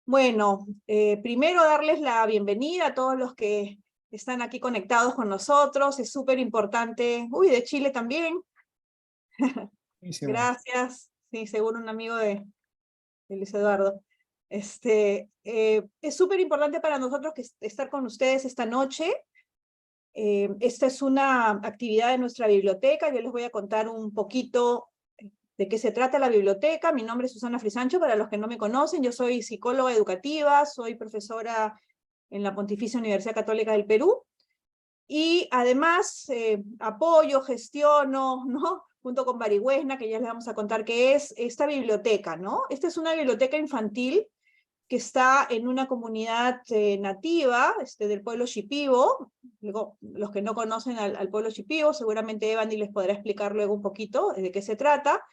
Bueno, primero darles la bienvenida a todos los que están aquí conectados con nosotros. Es súper importante. Uy, de Chile también. Buenísimo. Gracias. Sí, seguro un amigo de Luis Eduardo. Es súper importante para nosotros estar con ustedes esta noche. Esta es una actividad de nuestra biblioteca. Yo les voy a contar un poquito de qué se trata la biblioteca. Mi nombre es Susana Frisancho, para los que no me conocen. Yo soy psicóloga educativa, soy profesora en la Pontificia Universidad Católica del Perú, y además apoyo, gestiono, ¿no? Junto con Barihuesna, que ya les vamos a contar qué es, esta biblioteca, ¿no? Esta es una biblioteca infantil que está en una comunidad nativa del pueblo Shipibo. Luego, los que no conocen al pueblo Shipibo, seguramente Evany les podrá explicar luego un poquito de qué se trata.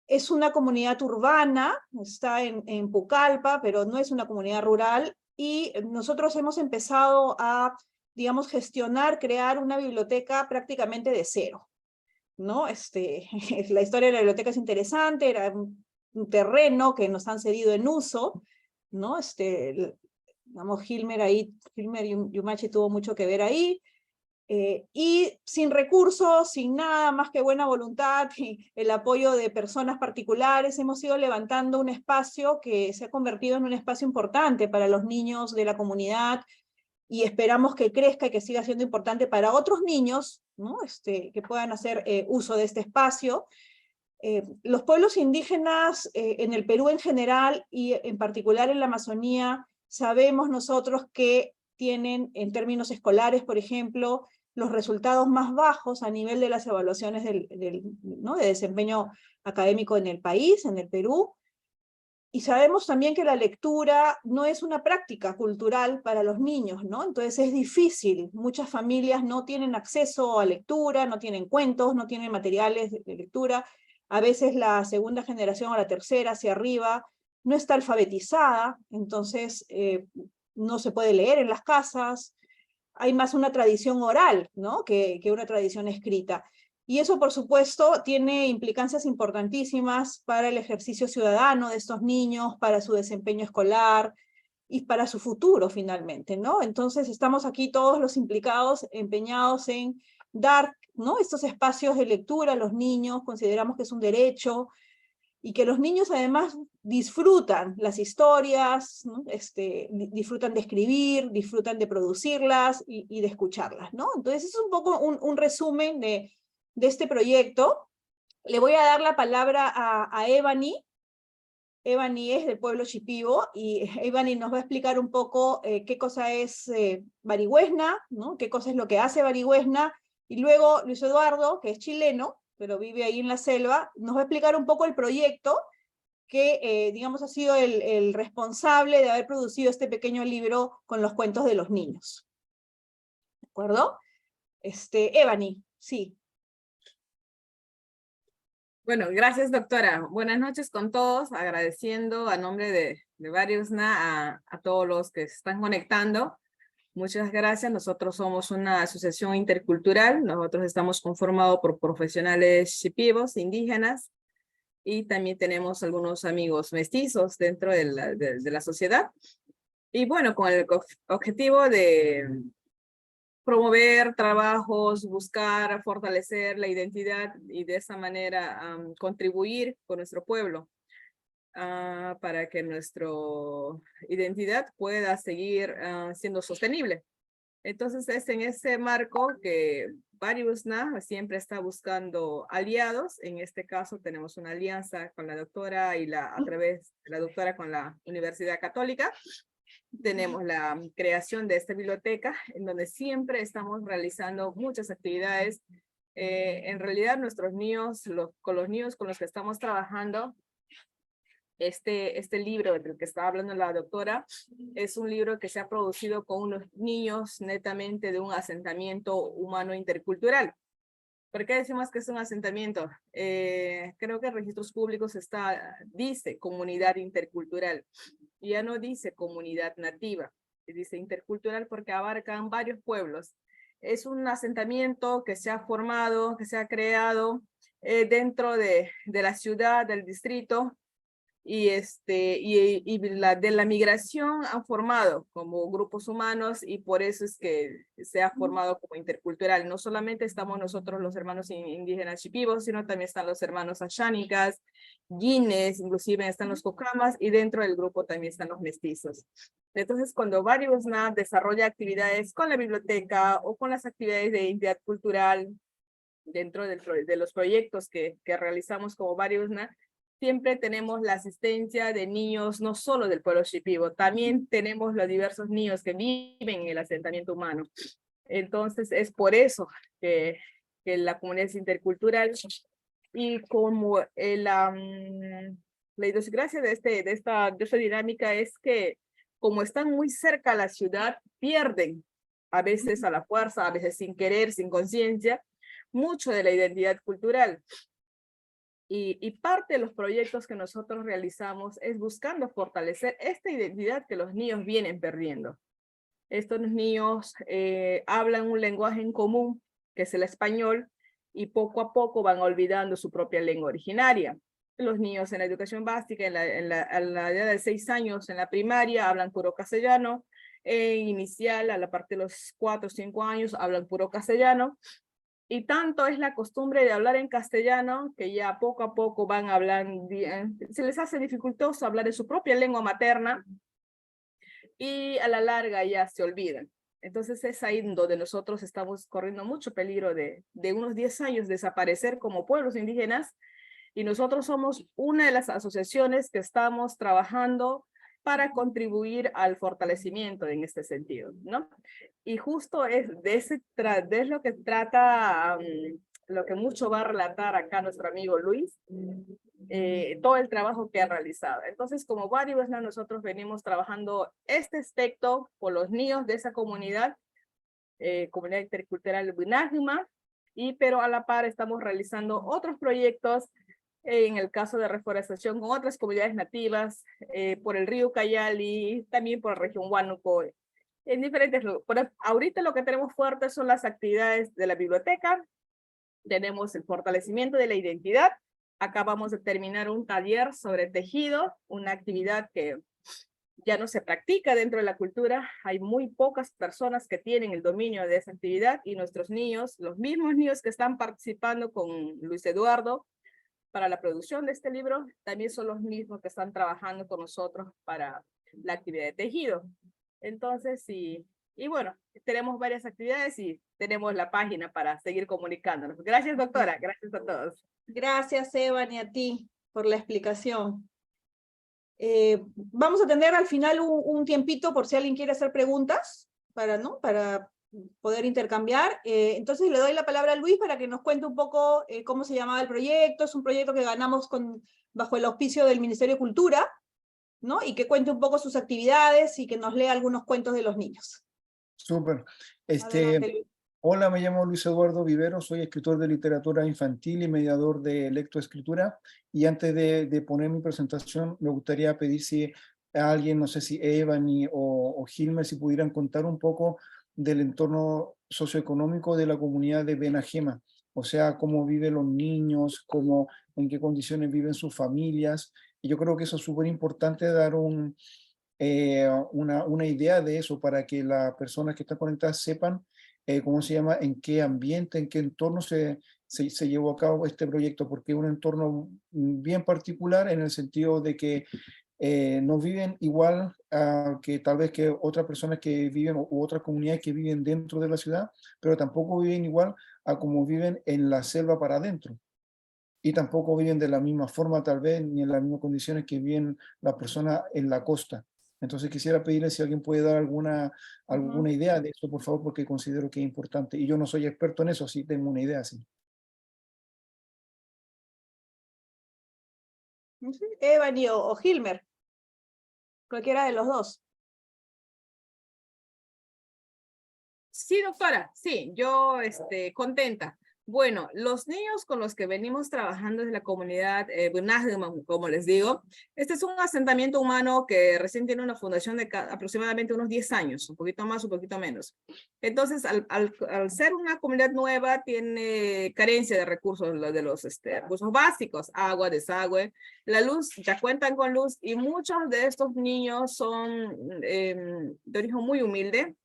Es una comunidad urbana, está en Pucallpa, pero no es una comunidad rural, y nosotros hemos empezado a, digamos, gestionar, crear una biblioteca prácticamente de cero, ¿no? La historia de la biblioteca es interesante. Era un terreno que nos han cedido en uso, ¿no? Digamos, Hilmer Yumachi tuvo mucho que ver ahí. Y sin recursos, sin nada más que buena voluntad y el apoyo de personas particulares, hemos ido levantando un espacio que se ha convertido en un espacio importante para los niños de la comunidad, y esperamos que crezca y que siga siendo importante para otros niños, ¿no? Que puedan hacer uso de este espacio. Los pueblos indígenas en el Perú en general y en particular en la Amazonía, sabemos nosotros que tienen, en términos escolares, por ejemplo, los resultados más bajos a nivel de las evaluaciones ¿no? de desempeño académico en el país, en el Perú. Y sabemos también que la lectura no es una práctica cultural para los niños, ¿no? Entonces es difícil. Muchas familias no tienen acceso a lectura, no tienen cuentos, no tienen materiales de lectura. A veces la segunda generación o la tercera hacia arriba no está alfabetizada, entonces no se puede leer en las casas. Hay más una tradición oral, ¿no? que una tradición escrita. Y eso, por supuesto, tiene implicancias importantísimas para el ejercicio ciudadano de estos niños, para su desempeño escolar y para su futuro, finalmente, ¿no? Entonces, estamos aquí todos los implicados, empeñados en dar, ¿no? estos espacios de lectura a los niños. Consideramos que es un derecho, y que los niños además disfrutan las historias, ¿no? Disfrutan de escribir, disfrutan de producirlas y de escucharlas, ¿no? Entonces es un poco un resumen de este proyecto. Le voy a dar la palabra a Evany. Evany es del pueblo Shipibo, y Evany nos va a explicar un poco qué cosa es Barihuesna, ¿no? Qué cosa es lo que hace Barihuesna, y luego Luis Eduardo, que es chileno, pero vive ahí en la selva, nos va a explicar un poco el proyecto que, digamos, ha sido el responsable de haber producido este pequeño libro con los cuentos de los niños. ¿De acuerdo? Evany, sí. Bueno, gracias, doctora. Buenas noches con todos, agradeciendo a nombre de Barihuesna a todos los que se están conectando. Muchas gracias. Nosotros somos una asociación intercultural. Nosotros estamos conformados por profesionales shipibos, indígenas, y también tenemos algunos amigos mestizos dentro de la sociedad. Y bueno, con el objetivo de promover trabajos, buscar fortalecer la identidad y de esa manera contribuir con nuestro pueblo para que nuestra identidad pueda seguir siendo sostenible. Entonces es en ese marco que Barihuesna siempre está buscando aliados. En este caso tenemos una alianza con la doctora y a través de la doctora con la Universidad Católica. Tenemos la creación de esta biblioteca en donde siempre estamos realizando muchas actividades. En realidad nuestros niños, con los niños con los que estamos trabajando, este libro del que estaba hablando la doctora es un libro que se ha producido con unos niños netamente de un asentamiento humano intercultural. ¿Por qué decimos que es un asentamiento? Creo que en registros públicos dice comunidad intercultural, ya no dice comunidad nativa, dice intercultural porque abarcan varios pueblos. Es un asentamiento que se ha formado, que se ha creado dentro de la ciudad, del distrito, de la migración han formado como grupos humanos y por eso es que se ha formado como intercultural. No solamente estamos nosotros los hermanos indígenas shipibos, sino también están los hermanos ashánicas, guines, inclusive están los cocamas y dentro del grupo también están los mestizos. Entonces, cuando Variosna desarrolla actividades con la biblioteca o con las actividades de identidad cultural dentro de los proyectos que realizamos como Variosna, siempre tenemos la asistencia de niños, no solo del pueblo shipibo, también tenemos los diversos niños que viven en el asentamiento humano. Entonces, es por eso que la comunidad es intercultural y como la idiosincrasia de esta dinámica es que como están muy cerca a la ciudad, pierden a veces a la fuerza, a veces sin querer, sin conciencia, mucho de la identidad cultural. Y parte de los proyectos que nosotros realizamos es buscando fortalecer esta identidad que los niños vienen perdiendo. Estos niños hablan un lenguaje en común, que es el español, y poco a poco van olvidando su propia lengua originaria. Los niños en la educación básica, a la edad de 6 años en la primaria, hablan puro castellano. En inicial, a la parte de los 4 o 5 años, hablan puro castellano. Y tanto es la costumbre de hablar en castellano que ya poco a poco van hablando, se les hace dificultoso hablar en su propia lengua materna y a la larga ya se olvidan. Entonces es ahí donde nosotros estamos corriendo mucho peligro de unos 10 años desaparecer como pueblos indígenas y nosotros somos una de las asociaciones que estamos trabajando para contribuir al fortalecimiento en este sentido, ¿no? Y justo es de lo que trata, lo que mucho va a relatar acá nuestro amigo Luis, todo el trabajo que ha realizado. Entonces, como varios, ¿no? Nosotros venimos trabajando este aspecto por los niños de esa comunidad, comunidad intercultural Bunájima, pero a la par estamos realizando otros proyectos en el caso de reforestación con otras comunidades nativas, por el río Cayali, también por la región Huánuco, en diferentes lugares. Ahorita lo que tenemos fuerte son las actividades de la biblioteca, tenemos el fortalecimiento de la identidad, acabamos de terminar un taller sobre tejido, una actividad que ya no se practica dentro de la cultura, hay muy pocas personas que tienen el dominio de esa actividad y nuestros niños, los mismos niños que están participando con Luis Eduardo, para la producción de este libro, también son los mismos que están trabajando con nosotros para la actividad de tejido. Entonces, y bueno, tenemos varias actividades y tenemos la página para seguir comunicándonos. Gracias, doctora. Gracias a todos. Gracias, Evan, y a ti por la explicación. Vamos a tener al final un tiempito por si alguien quiere hacer preguntas, para poder intercambiar. Entonces le doy la palabra a Luis para que nos cuente un poco cómo se llamaba el proyecto. Es un proyecto que ganamos bajo el auspicio del Ministerio de Cultura, ¿no? Y que cuente un poco sus actividades y que nos lea algunos cuentos de los niños. Súper. Adelante, Luis. Hola, me llamo Luis Eduardo Vivero, soy escritor de literatura infantil y mediador de lectoescritura. Y antes de poner mi presentación, me gustaría pedir si a alguien, no sé si Evan o Gilmer, si pudieran contar un poco del entorno socioeconómico de la comunidad de Benajema. O sea, cómo viven los niños, en qué condiciones viven sus familias. Y yo creo que eso es súper importante, dar una idea de eso para que las personas que están conectadas sepan cómo se llama, en qué ambiente, en qué entorno se llevó a cabo este proyecto, porque es un entorno bien particular en el sentido de que no viven igual que tal vez que otras personas que viven u otras comunidades que viven dentro de la ciudad, pero tampoco viven igual a como viven en la selva para adentro. Y tampoco viven de la misma forma tal vez, ni en las mismas condiciones que viven las personas en la costa. Entonces quisiera pedirle si alguien puede dar alguna idea de eso, por favor, porque considero que es importante. Y yo no soy experto en eso, sí tengo una idea, sí. Evan o Gilmer, cualquiera de los dos. Sí, doctora, sí, yo contenta. Bueno, los niños con los que venimos trabajando desde la comunidad Bunagman, como les digo, este es un asentamiento humano que recién tiene una fundación de aproximadamente unos 10 años, un poquito más, un poquito menos. Entonces, al ser una comunidad nueva, tiene carencia de recursos, de los recursos básicos, agua, desagüe, la luz, ya cuentan con luz, y muchos de estos niños son de origen muy humilde.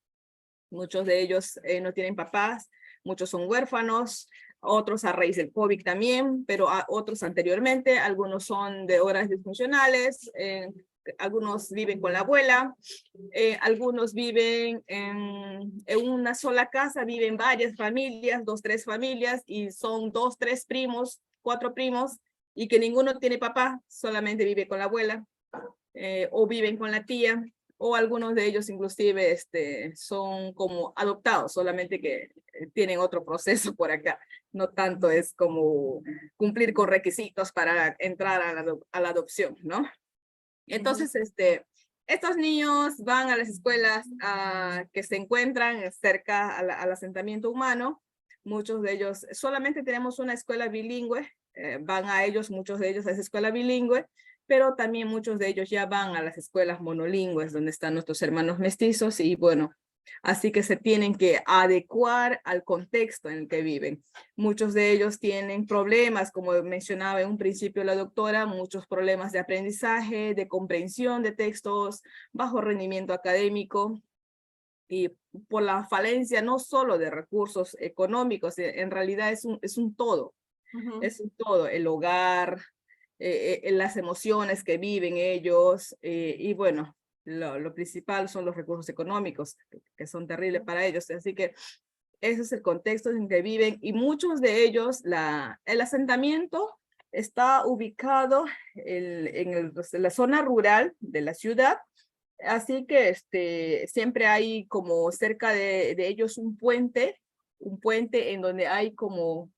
Muchos de ellos no tienen papás, muchos son huérfanos, otros a raíz del COVID también, pero otros anteriormente, algunos son de hogares disfuncionales, algunos viven con la abuela, algunos viven en una sola casa, viven varias familias, 2, 3 familias, y son 2, 3 primos, 4 primos, y que ninguno tiene papá, solamente vive con la abuela, o viven con la tía, o algunos de ellos inclusive son como adoptados, solamente que tienen otro proceso por acá. No tanto es como cumplir con requisitos para entrar a la adopción, ¿no? Entonces, estos niños van a las escuelas que se encuentran cerca al asentamiento humano. Muchos de ellos, solamente tenemos una escuela bilingüe, van a ellos, muchos de ellos a esa escuela bilingüe, pero también muchos de ellos ya van a las escuelas monolingües, donde están nuestros hermanos mestizos, y bueno, así que se tienen que adecuar al contexto en el que viven. Muchos de ellos tienen problemas, como mencionaba en un principio la doctora, muchos problemas de aprendizaje, de comprensión de textos, bajo rendimiento académico, y por la falencia no solo de recursos económicos, en realidad es un todo. Es un todo, el hogar, las emociones que viven ellos, y bueno, lo principal son los recursos económicos, que son terribles para ellos. Así que ese es el contexto en que viven, y muchos de ellos, el asentamiento está ubicado en la zona rural de la ciudad, así que siempre hay como cerca de ellos un puente en donde hay como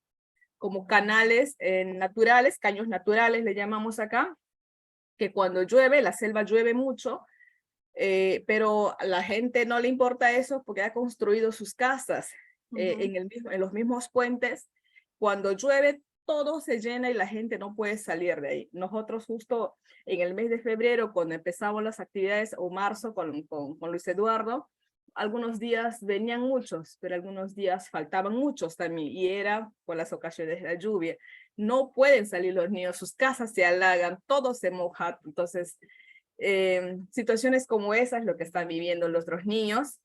canales naturales, caños naturales le llamamos acá, que cuando llueve, la selva llueve mucho, pero a la gente no le importa eso porque ha construido sus casas en los mismos puentes. Cuando llueve, todo se llena y la gente no puede salir de ahí. Nosotros justo en el mes de febrero, cuando empezamos las actividades, o marzo con Luis Eduardo, algunos días venían muchos, pero algunos días faltaban muchos también, y era por las ocasiones de la lluvia. No pueden salir los niños, sus casas se halagan, todo se moja. Entonces, situaciones como esas es lo que están viviendo los otros niños,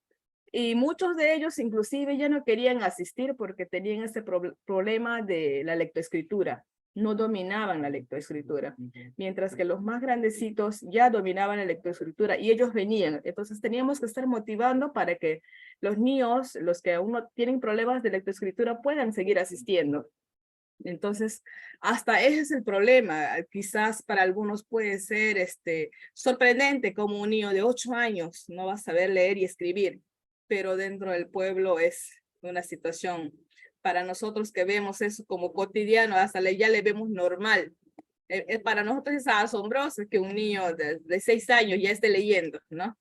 y muchos de ellos inclusive ya no querían asistir porque tenían ese problema de la lectoescritura. No dominaban la lectoescritura, mientras que los más grandecitos ya dominaban la lectoescritura y ellos venían. Entonces teníamos que estar motivando para que los niños, los que aún no tienen problemas de lectoescritura, puedan seguir asistiendo. Entonces, hasta ese es el problema. Quizás para algunos puede ser sorprendente como un niño de 8 años no va a saber leer y escribir, pero dentro del pueblo es una situación para nosotros que vemos eso como cotidiano, hasta ya le vemos normal. Para nosotros es asombroso que un niño de 6 años ya esté leyendo, ¿no?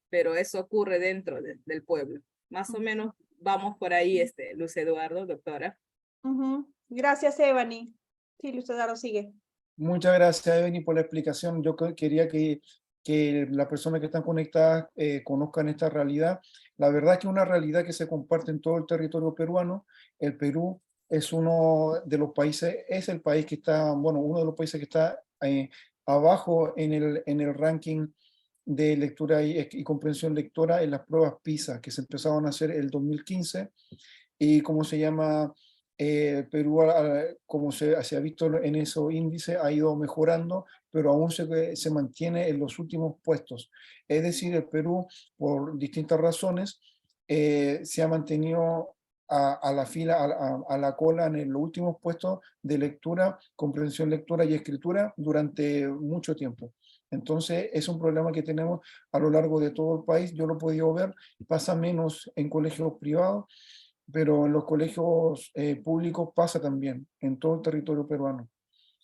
Pero eso ocurre dentro del pueblo. Más o menos vamos por ahí, Luz Eduardo, doctora. Gracias, Ebony. Sí, Luis Eduardo, sigue. Muchas gracias, Ebony, por la explicación. Yo quería que las personas que están conectadas conozcan esta realidad. La verdad es que es una realidad que se comparte en todo el territorio peruano. El Perú es uno de los países, es el país que está, bueno, uno de los países que está abajo en el ranking de lectura y comprensión lectora en las pruebas PISA, que se empezaron a hacer el 2015, y cómo se llama, Perú, como se ha visto en esos índices, ha ido mejorando, pero aún se mantiene en los últimos puestos. Es decir, el Perú, por distintas razones, se ha mantenido a la fila, a la cola en los últimos puestos de lectura, comprensión lectora y escritura durante mucho tiempo. Entonces, es un problema que tenemos a lo largo de todo el país. Yo lo he podido ver, pasa menos en colegios privados, pero en los colegios públicos pasa también, en todo el territorio peruano.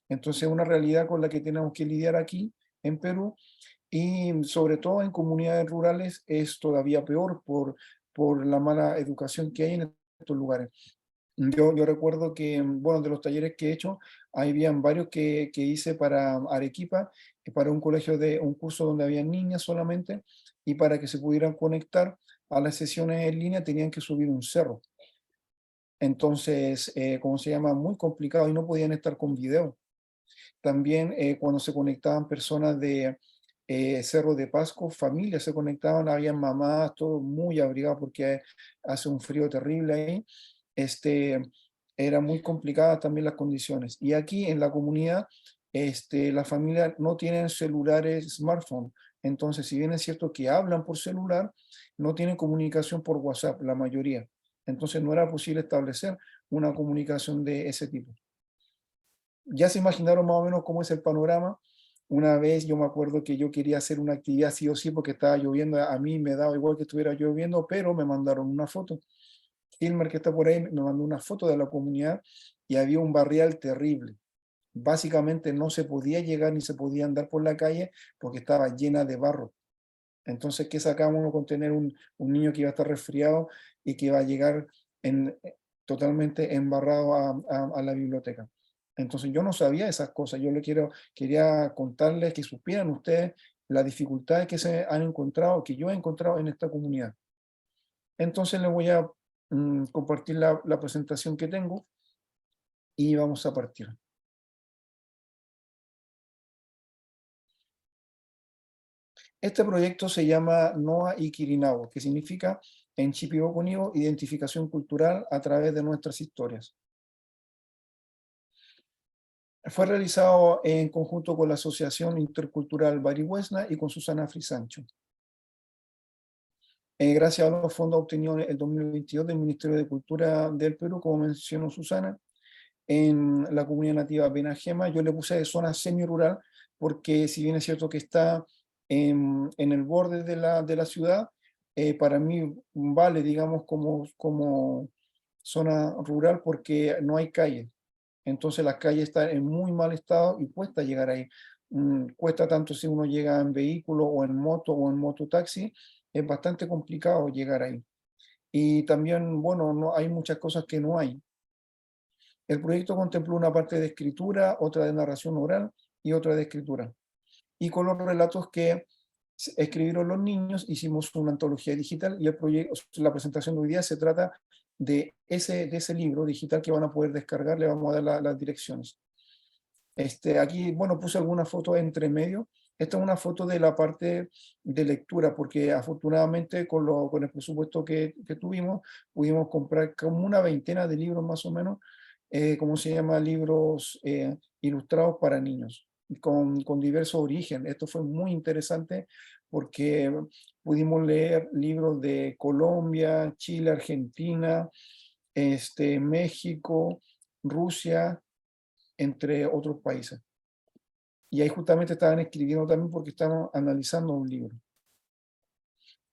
Entonces es una realidad con la que tenemos que lidiar aquí en Perú, y sobre todo en comunidades rurales es todavía peor por la mala educación que hay en estos lugares. Yo recuerdo que, bueno, de los talleres que he hecho, habían varios que hice para Arequipa, para un colegio de un curso donde había niñas solamente, y para que se pudieran conectar a las sesiones en línea tenían que subir un cerro. Entonces, ¿cómo se llama? Muy complicado y no podían estar con video. También cuando se conectaban personas de Cerro de Pasco, familias se conectaban, habían mamás, todo muy abrigado porque hace un frío terrible ahí. Este, Era muy complicada también las condiciones. Y aquí en la comunidad, las familias no tienen celulares smartphone. Entonces, si bien es cierto que hablan por celular, no tienen comunicación por WhatsApp, la mayoría. Entonces, no era posible establecer una comunicación de ese tipo. Ya se imaginaron más o menos cómo es el panorama. Una vez yo me acuerdo que yo quería hacer una actividad sí o sí porque estaba lloviendo, a mí me daba igual que estuviera lloviendo, pero me mandaron una foto. Kilmer, que está por ahí, me mandó una foto de la comunidad y había un barrial terrible. Básicamente no se podía llegar ni se podía andar por la calle porque estaba llena de barro. Entonces, ¿qué sacamos con tener un niño que iba a estar resfriado y que iba a llegar totalmente embarrado a la biblioteca? Entonces, yo no sabía esas cosas. Quería contarles que supieran ustedes las dificultades que se han encontrado, que yo he encontrado en esta comunidad. Entonces, les voy a compartir la presentación que tengo y vamos a partir. Este proyecto se llama Noa y Quirinao, que significa en Chipibo identificación cultural a través de nuestras historias. Fue realizado en conjunto con la Asociación Intercultural Barihuesna y con Susana Frisancho. Gracias a los fondos obtenidos en el 2022 del Ministerio de Cultura del Perú, como mencionó Susana, en la comunidad nativa Benajema, yo le puse de zona semi-rural, porque si bien es cierto que está en el borde de la ciudad, para mí vale, digamos, como zona rural porque no hay calle. Entonces las calles están en muy mal estado y cuesta llegar ahí. Cuesta tanto si uno llega en vehículo o en mototaxi, es bastante complicado llegar ahí. Y también, bueno, no, hay muchas cosas que no hay. El proyecto contempló una parte de escritura, otra de narración oral y otra de escritura. Y con los relatos que escribieron los niños, hicimos una antología digital y el proyecto, la presentación de hoy día se trata de ese libro digital que van a poder descargar, le vamos a dar las direcciones. Aquí, bueno, puse algunas fotos entre medio. Esta es una foto de la parte de lectura, porque afortunadamente con el presupuesto que tuvimos, pudimos comprar como una veintena de libros más o menos, ¿cómo se llama? Libros ilustrados para niños, con diversos orígenes. Esto fue muy interesante porque pudimos leer libros de Colombia, Chile, Argentina, México, Rusia, entre otros países. Y ahí justamente estaban escribiendo también porque estaban analizando un libro.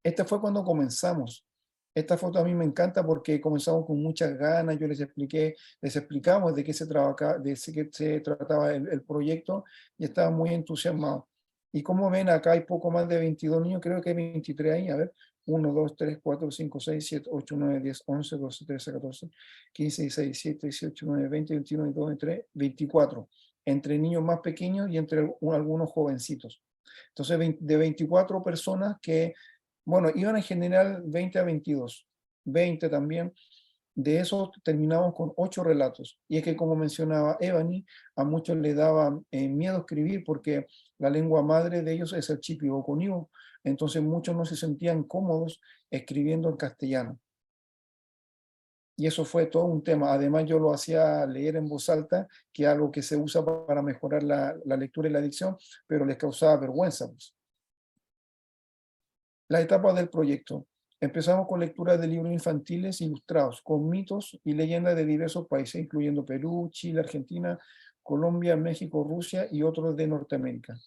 Este fue cuando comenzamos. Esta foto a mí me encanta porque comenzamos con muchas ganas, yo les explicamos de qué se trataba el proyecto y estaban muy entusiasmados. Y como ven, acá hay poco más de 22 niños, creo que hay 23 ahí, a ver, 1, 2, 3, 4, 5, 6, 7, 8, 9, 10, 11, 12, 13, 14, 15, 16, 17, 18, 19, 20, 21, 22, 23, 24, entre niños más pequeños y entre algunos jovencitos. Entonces, de 24 personas que, bueno, iban en general 20 a 22, 20 también. De esos terminamos con 8 relatos. Y es que, como mencionaba Ebony, a muchos les daba miedo escribir porque la lengua madre de ellos es el chipibo-conío. Entonces muchos no se sentían cómodos escribiendo en castellano. Y eso fue todo un tema. Además, yo lo hacía leer en voz alta, que es algo que se usa para mejorar la lectura y la dicción, pero les causaba vergüenza, pues. La etapa del proyecto. Empezamos con lectura de libros infantiles ilustrados, con mitos y leyendas de diversos países, incluyendo Perú, Chile, Argentina, Colombia, México, Rusia y otros de Norteamérica.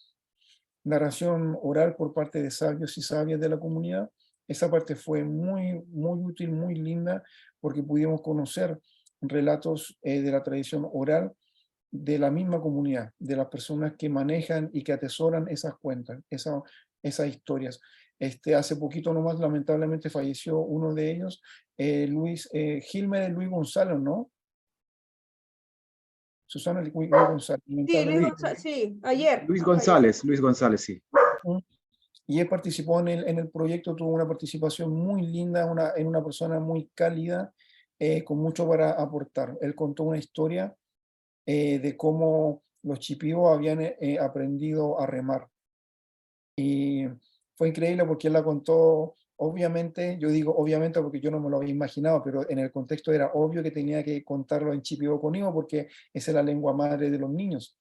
Narración oral por parte de sabios y sabias de la comunidad. Esa parte fue muy, muy útil, muy linda, porque pudimos conocer relatos de la tradición oral de la misma comunidad, de las personas que manejan y que atesoran esas cuentas, esas historias. Hace poquito nomás, lamentablemente, falleció uno de ellos, Luis González, ¿no? Susana Luis González, Sí, lamentablemente. Sí, ayer. Luis Ayer. González, sí. Y él participó en el proyecto, tuvo una participación muy linda, en una persona muy cálida, con mucho para aportar. Él contó una historia de cómo los chipíos habían aprendido a remar. Y fue increíble porque él la contó, obviamente, yo digo obviamente porque yo no me lo había imaginado, pero en el contexto era obvio que tenía que contarlo en chipío conmigo porque esa es la lengua madre de los niños.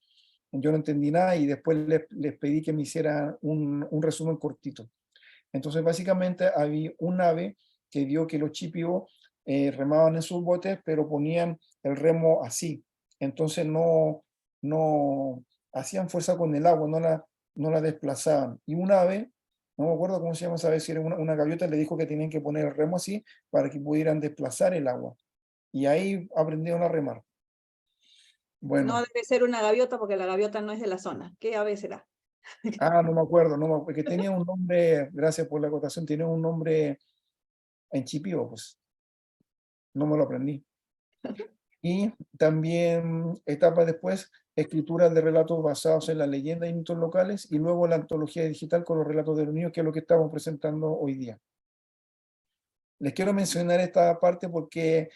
Yo no entendí nada y después les pedí que me hicieran un resumen cortito. Entonces, básicamente, había un ave que vio que los chipios remaban en sus botes, pero ponían el remo así. Entonces, no hacían fuerza con el agua, no la desplazaban. Y un ave, no me acuerdo cómo se llama esa vez, si era una gaviota, le dijo que tenían que poner el remo así para que pudieran desplazar el agua. Y ahí aprendieron a remar. No Bueno, debe ser una gaviota porque la gaviota no es de la zona. ¿Qué ave será? no me acuerdo, porque tenía un nombre, gracias por la acotación, tiene un nombre en chipío, pues no me lo aprendí. Y también etapa después, escrituras de relatos basados en las leyendas y mitos locales, y luego la antología digital con los relatos de los niños, que es lo que estamos presentando hoy día. Les quiero mencionar esta parte porque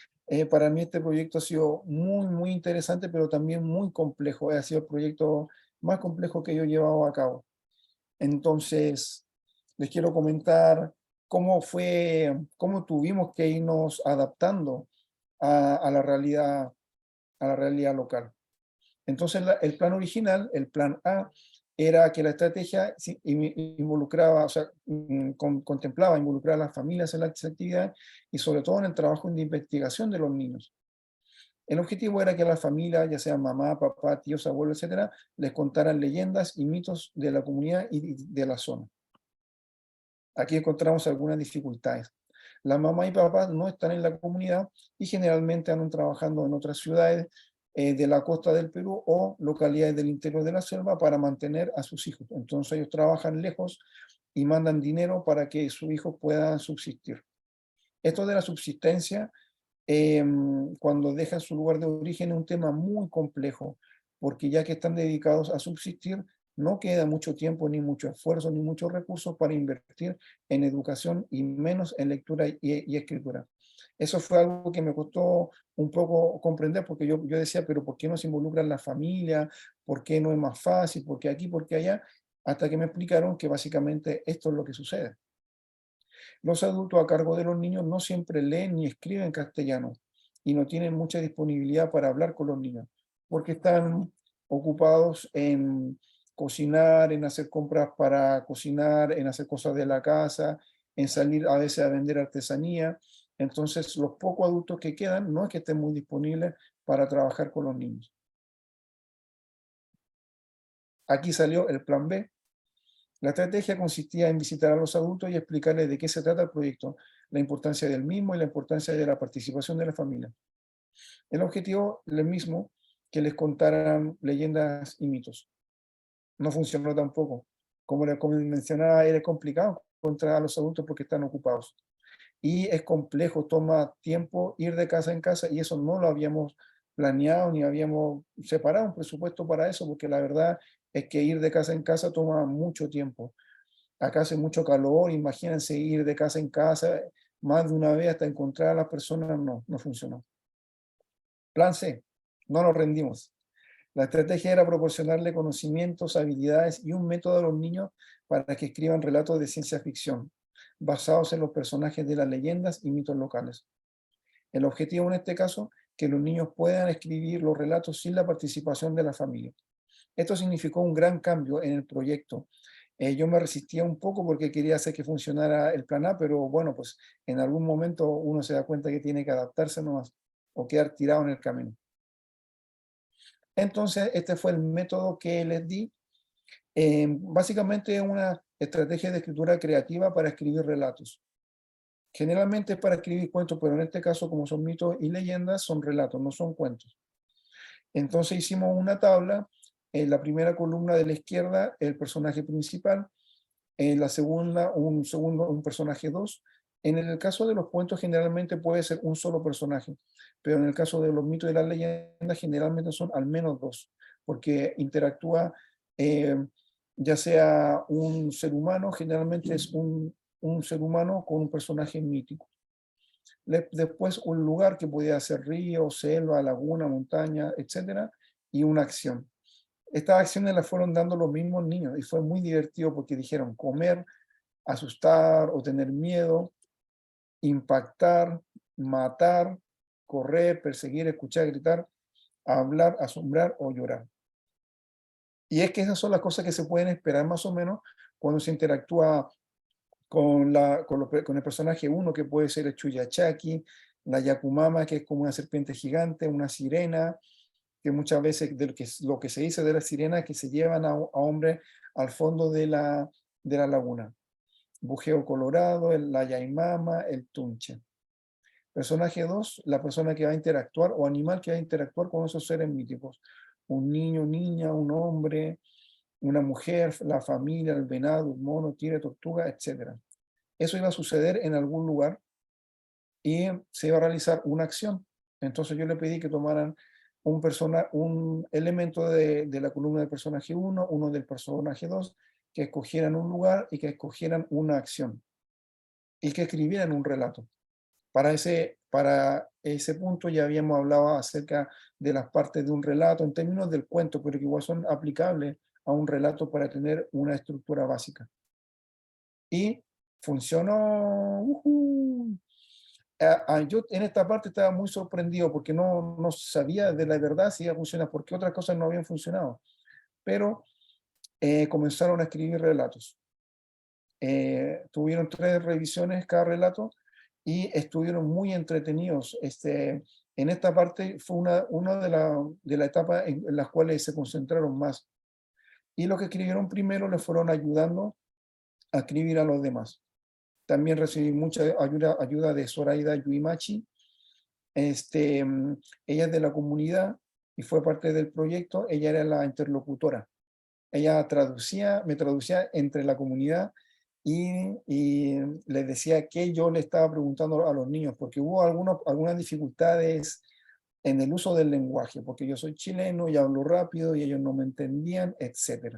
para mí este proyecto ha sido muy interesante, pero también muy complejo. Ha sido el proyecto más complejo que yo he llevado a cabo. Entonces, les quiero comentar cómo tuvimos que irnos adaptando a la realidad local. Entonces, el plan original, el plan A, era que la estrategia involucraba, o sea, contemplaba involucrar a las familias en las actividades y sobre todo en el trabajo de investigación de los niños. El objetivo era que las familias, ya sean mamá, papá, tíos, abuelos, etcétera, les contaran leyendas y mitos de la comunidad y de la zona. Aquí encontramos algunas dificultades. La mamá y papá no están en la comunidad y generalmente andan trabajando en otras ciudades de la costa del Perú o localidades del interior de la selva para mantener a sus hijos. Entonces ellos trabajan lejos y mandan dinero para que sus hijos puedan subsistir. Esto de la subsistencia, cuando dejan su lugar de origen, es un tema muy complejo, porque ya que están dedicados a subsistir, no queda mucho tiempo, ni mucho esfuerzo, ni muchos recursos para invertir en educación y menos en lectura y escritura. Eso fue algo que me costó un poco comprender, porque yo decía, pero ¿por qué no se involucran las familias? ¿Por qué no es más fácil? ¿Por qué aquí? ¿Por qué allá? Hasta que me explicaron que básicamente esto es lo que sucede. Los adultos a cargo de los niños no siempre leen ni escriben castellano y no tienen mucha disponibilidad para hablar con los niños, porque están ocupados en cocinar, en hacer compras para cocinar, en hacer cosas de la casa, en salir a veces a vender artesanía. Entonces, los pocos adultos que quedan no es que estén muy disponibles para trabajar con los niños. Aquí salió el plan B. La estrategia consistía en visitar a los adultos y explicarles de qué se trata el proyecto, la importancia del mismo y la importancia de la participación de la familia. El objetivo es el mismo, que les contaran leyendas y mitos. No funcionó tampoco. Como mencionaba, era complicado encontrar a los adultos porque están ocupados. Y es complejo, toma tiempo ir de casa en casa y eso no lo habíamos planeado ni habíamos separado un presupuesto para eso, porque la verdad es que ir de casa en casa toma mucho tiempo. Acá hace mucho calor, imagínense ir de casa en casa más de una vez hasta encontrar a las personas, no funcionó. Plan C, no nos rendimos. La estrategia era proporcionarle conocimientos, habilidades y un método a los niños para que escriban relatos de ciencia ficción, basados en los personajes de las leyendas y mitos locales. El objetivo en este caso, que los niños puedan escribir los relatos sin la participación de la familia. Esto significó un gran cambio en el proyecto. Yo me resistía un poco porque quería hacer que funcionara el plan A, pero bueno, pues en algún momento uno se da cuenta que tiene que adaptarse nomás o quedar tirado en el camino. Entonces, este fue el método que les di. Básicamente es una estrategia de escritura creativa para escribir relatos. Generalmente es para escribir cuentos, pero en este caso, como son mitos y leyendas, son relatos, no son cuentos. Entonces hicimos una tabla. En la primera columna de la izquierda, el personaje principal. En la segunda, un personaje 2. En el caso de los cuentos generalmente puede ser un solo personaje, pero en el caso de los mitos y las leyendas generalmente son al menos dos, porque interactúa eh, ya sea un ser humano, generalmente es un ser humano con un personaje mítico. Después un lugar que podía ser río, selva, laguna, montaña, etcétera, y una acción. Estas acciones las fueron dando los mismos niños y fue muy divertido porque dijeron comer, asustar o tener miedo, impactar, matar, correr, perseguir, escuchar, gritar, hablar, asombrar o llorar. Y es que esas son las cosas que se pueden esperar más o menos cuando se interactúa con el personaje uno, que puede ser el Chuyachaki, la Yakumama, que es como una serpiente gigante, una sirena, que muchas veces lo que se dice de las sirenas que se llevan a hombres al fondo de la laguna. Bujeo colorado, la Yaimama, el Tunche. Personaje 2, la persona que va a interactuar o animal que va a interactuar con esos seres míticos. Un niño, niña, un hombre, una mujer, la familia, el venado, un mono, tigre, tortuga, etc. Eso iba a suceder en algún lugar y se iba a realizar una acción. Entonces yo le pedí que tomaran un elemento de la columna del personaje 1, uno del personaje 2, que escogieran un lugar y que escogieran una acción y que escribieran un relato. Para ese punto ya habíamos hablado acerca de las partes de un relato en términos del cuento, pero que igual son aplicables a un relato para tener una estructura básica. Y funcionó. Yo en esta parte estaba muy sorprendido porque no sabía de la verdad si iba a funcionar, porque otras cosas no habían funcionado. Pero comenzaron a escribir relatos. Tuvieron 3 revisiones cada relato y estuvieron muy entretenidos. En esta parte fue una de la etapa en las cuales se concentraron más. Y los que escribieron primero les fueron ayudando a escribir a los demás. También recibí mucha ayuda de Zoraida Yuimachi. Ella es de la comunidad y fue parte del proyecto. Ella era la interlocutora. Ella me traducía entre la comunidad y les decía que yo le estaba preguntando a los niños, porque hubo algunas dificultades en el uso del lenguaje, porque yo soy chileno y hablo rápido y ellos no me entendían, etc.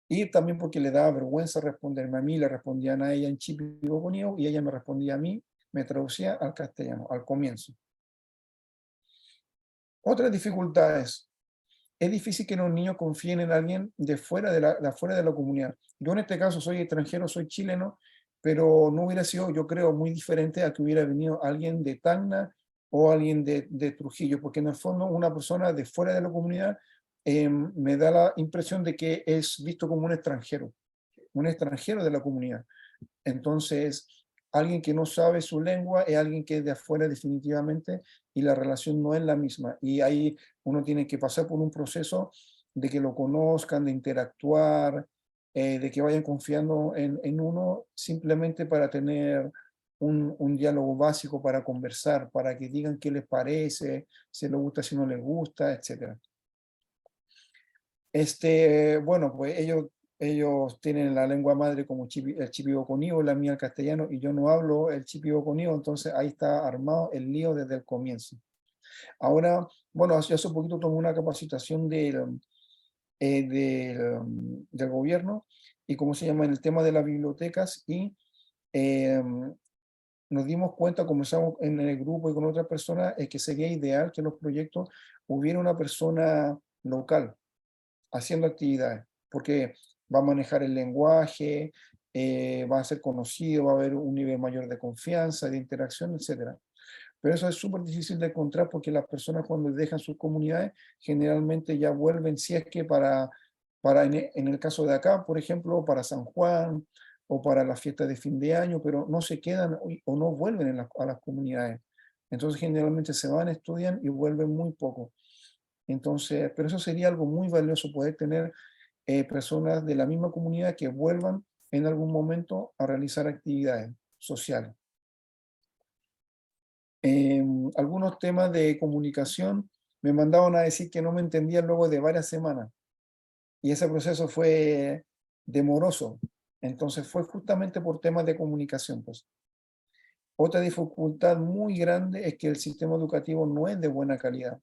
Y también porque le daba vergüenza responderme a mí, le respondían a ella en chipiboconio y ella me respondía a mí, me traducía al castellano, al comienzo. Otras dificultades. Es difícil que los niños confíen en alguien de fuera de la comunidad. Yo en este caso soy extranjero, soy chileno, pero no hubiera sido, yo creo, muy diferente a que hubiera venido alguien de Tacna o alguien de Trujillo, porque en el fondo una persona de fuera de la comunidad me da la impresión de que es visto como un extranjero de la comunidad. Entonces, alguien que no sabe su lengua es alguien que es de afuera definitivamente y la relación no es la misma. Y ahí uno tiene que pasar por un proceso de que lo conozcan, de interactuar, de que vayan confiando en uno simplemente para tener un diálogo básico, para conversar, para que digan qué les parece, si les gusta, si no les gusta, etc. Bueno, pues ellos tienen la lengua madre como el chipiboconío, la mía el castellano, y yo no hablo el chipiboconío, entonces ahí está armado el lío desde el comienzo. Ahora, bueno, hace un poquito tomé una capacitación del gobierno, y cómo se llama, en el tema de las bibliotecas, y nos dimos cuenta, comenzamos en el grupo y con otras personas, es que sería ideal que en los proyectos hubiera una persona local haciendo actividades, porque va a manejar el lenguaje, va a ser conocido, va a haber un nivel mayor de confianza, de interacción, etc. Pero eso es súper difícil de encontrar porque las personas cuando dejan sus comunidades generalmente ya vuelven, si es que en el caso de acá, por ejemplo, para San Juan o para la fiesta de fin de año, pero no se quedan o no vuelven a las comunidades. Entonces generalmente se van, estudian y vuelven muy poco. Entonces, pero eso sería algo muy valioso, poder tener personas de la misma comunidad que vuelvan en algún momento a realizar actividades sociales. Algunos temas de comunicación me mandaban a decir que no me entendían luego de varias semanas y ese proceso fue demoroso. Entonces fue justamente por temas de comunicación, pues. Otra dificultad muy grande es que el sistema educativo no es de buena calidad.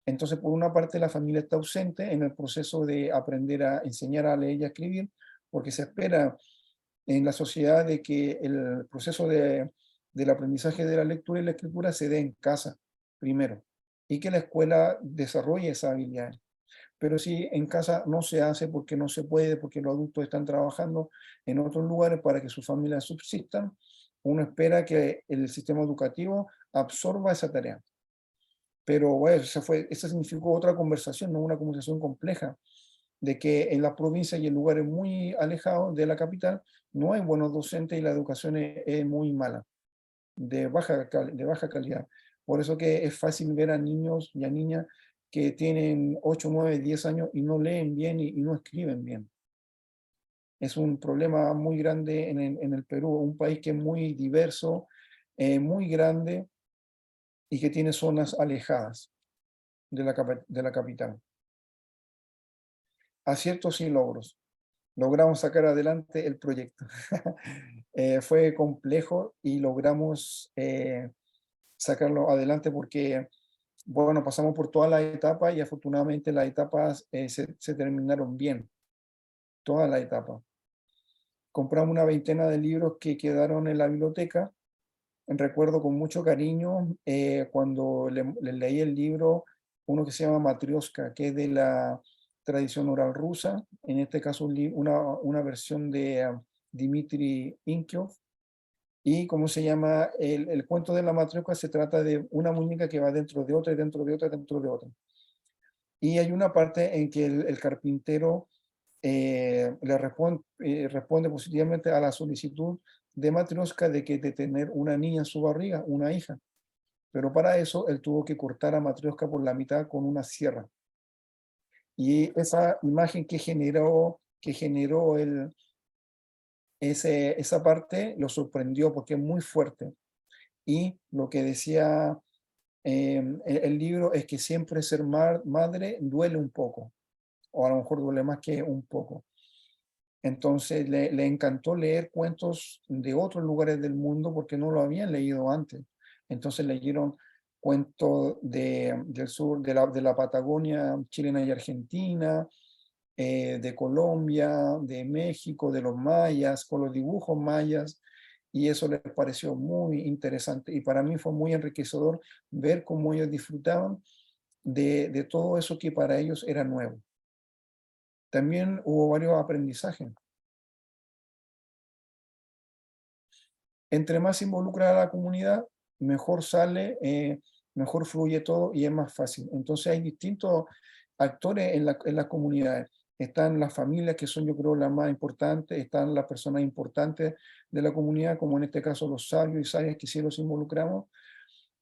Entonces, por una parte, la familia está ausente en el proceso de aprender a enseñar a leer y a escribir, porque se espera en la sociedad de que el proceso del aprendizaje de la lectura y la escritura se dé en casa primero y que la escuela desarrolle esa habilidad. Pero si en casa no se hace porque no se puede, porque los adultos están trabajando en otros lugares para que sus familias subsistan, uno espera que el sistema educativo absorba esa tarea. Pero bueno, esa significó otra conversación, ¿no? Una conversación compleja, de que en las provincias y en lugares muy alejados de la capital no hay buenos docentes y la educación es muy mala, de baja calidad. Por eso que es fácil ver a niños y a niñas que tienen 8, 9, 10 años y no leen bien y no escriben bien. Es un problema muy grande en el Perú, un país que es muy diverso, muy grande y que tiene zonas alejadas de la capital. Aciertos y logros. Logramos sacar adelante el proyecto. Fue complejo y logramos sacarlo adelante porque, bueno, pasamos por todas las etapas y afortunadamente las etapas se terminaron bien, todas las etapas. Compramos una veintena de libros que quedaron en la biblioteca. Recuerdo con mucho cariño cuando le leí el libro, uno que se llama Matrioshka, que es de la tradición oral rusa, en este caso una versión de Dmitri Inkiov. Y cómo se llama, el cuento de la Matrioshka se trata de una muñeca que va dentro de otra, y dentro de otra, dentro de otra. Y hay una parte en que el carpintero responde positivamente a la solicitud de Matrioshka de tener una niña en su barriga, una hija. Pero para eso él tuvo que cortar a Matrioshka por la mitad con una sierra. Y esa imagen que generó esa parte lo sorprendió porque es muy fuerte. Y lo que decía el libro es que siempre ser madre duele un poco, o a lo mejor duele más que un poco. Entonces le encantó leer cuentos de otros lugares del mundo porque no lo habían leído antes. Entonces leyeron cuentos del sur, de la Patagonia chilena y argentina, de Colombia, de México, de los mayas, con los dibujos mayas, y eso les pareció muy interesante. Y para mí fue muy enriquecedor ver cómo ellos disfrutaban de todo eso que para ellos era nuevo. También hubo varios aprendizajes. Entre más se involucra a la comunidad, mejor sale, mejor fluye todo y es más fácil. Entonces hay distintos actores en las comunidades. Están las familias, que son yo creo las más importantes, están las personas importantes de la comunidad, como en este caso los sabios y sabias que sí los involucramos.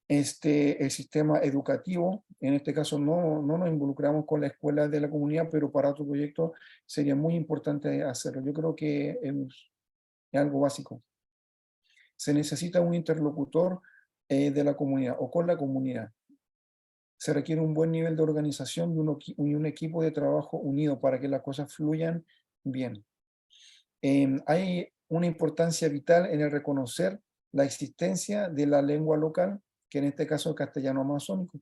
El sistema educativo, en este caso no nos involucramos con la escuela de la comunidad, pero para otro proyecto sería muy importante hacerlo. Yo creo que es algo básico. Se necesita un interlocutor de la comunidad o con la comunidad. Se requiere un buen nivel de organización y un equipo de trabajo unido para que las cosas fluyan bien. Hay una importancia vital en el reconocer la existencia de la lengua local, que en este caso es castellano amazónico,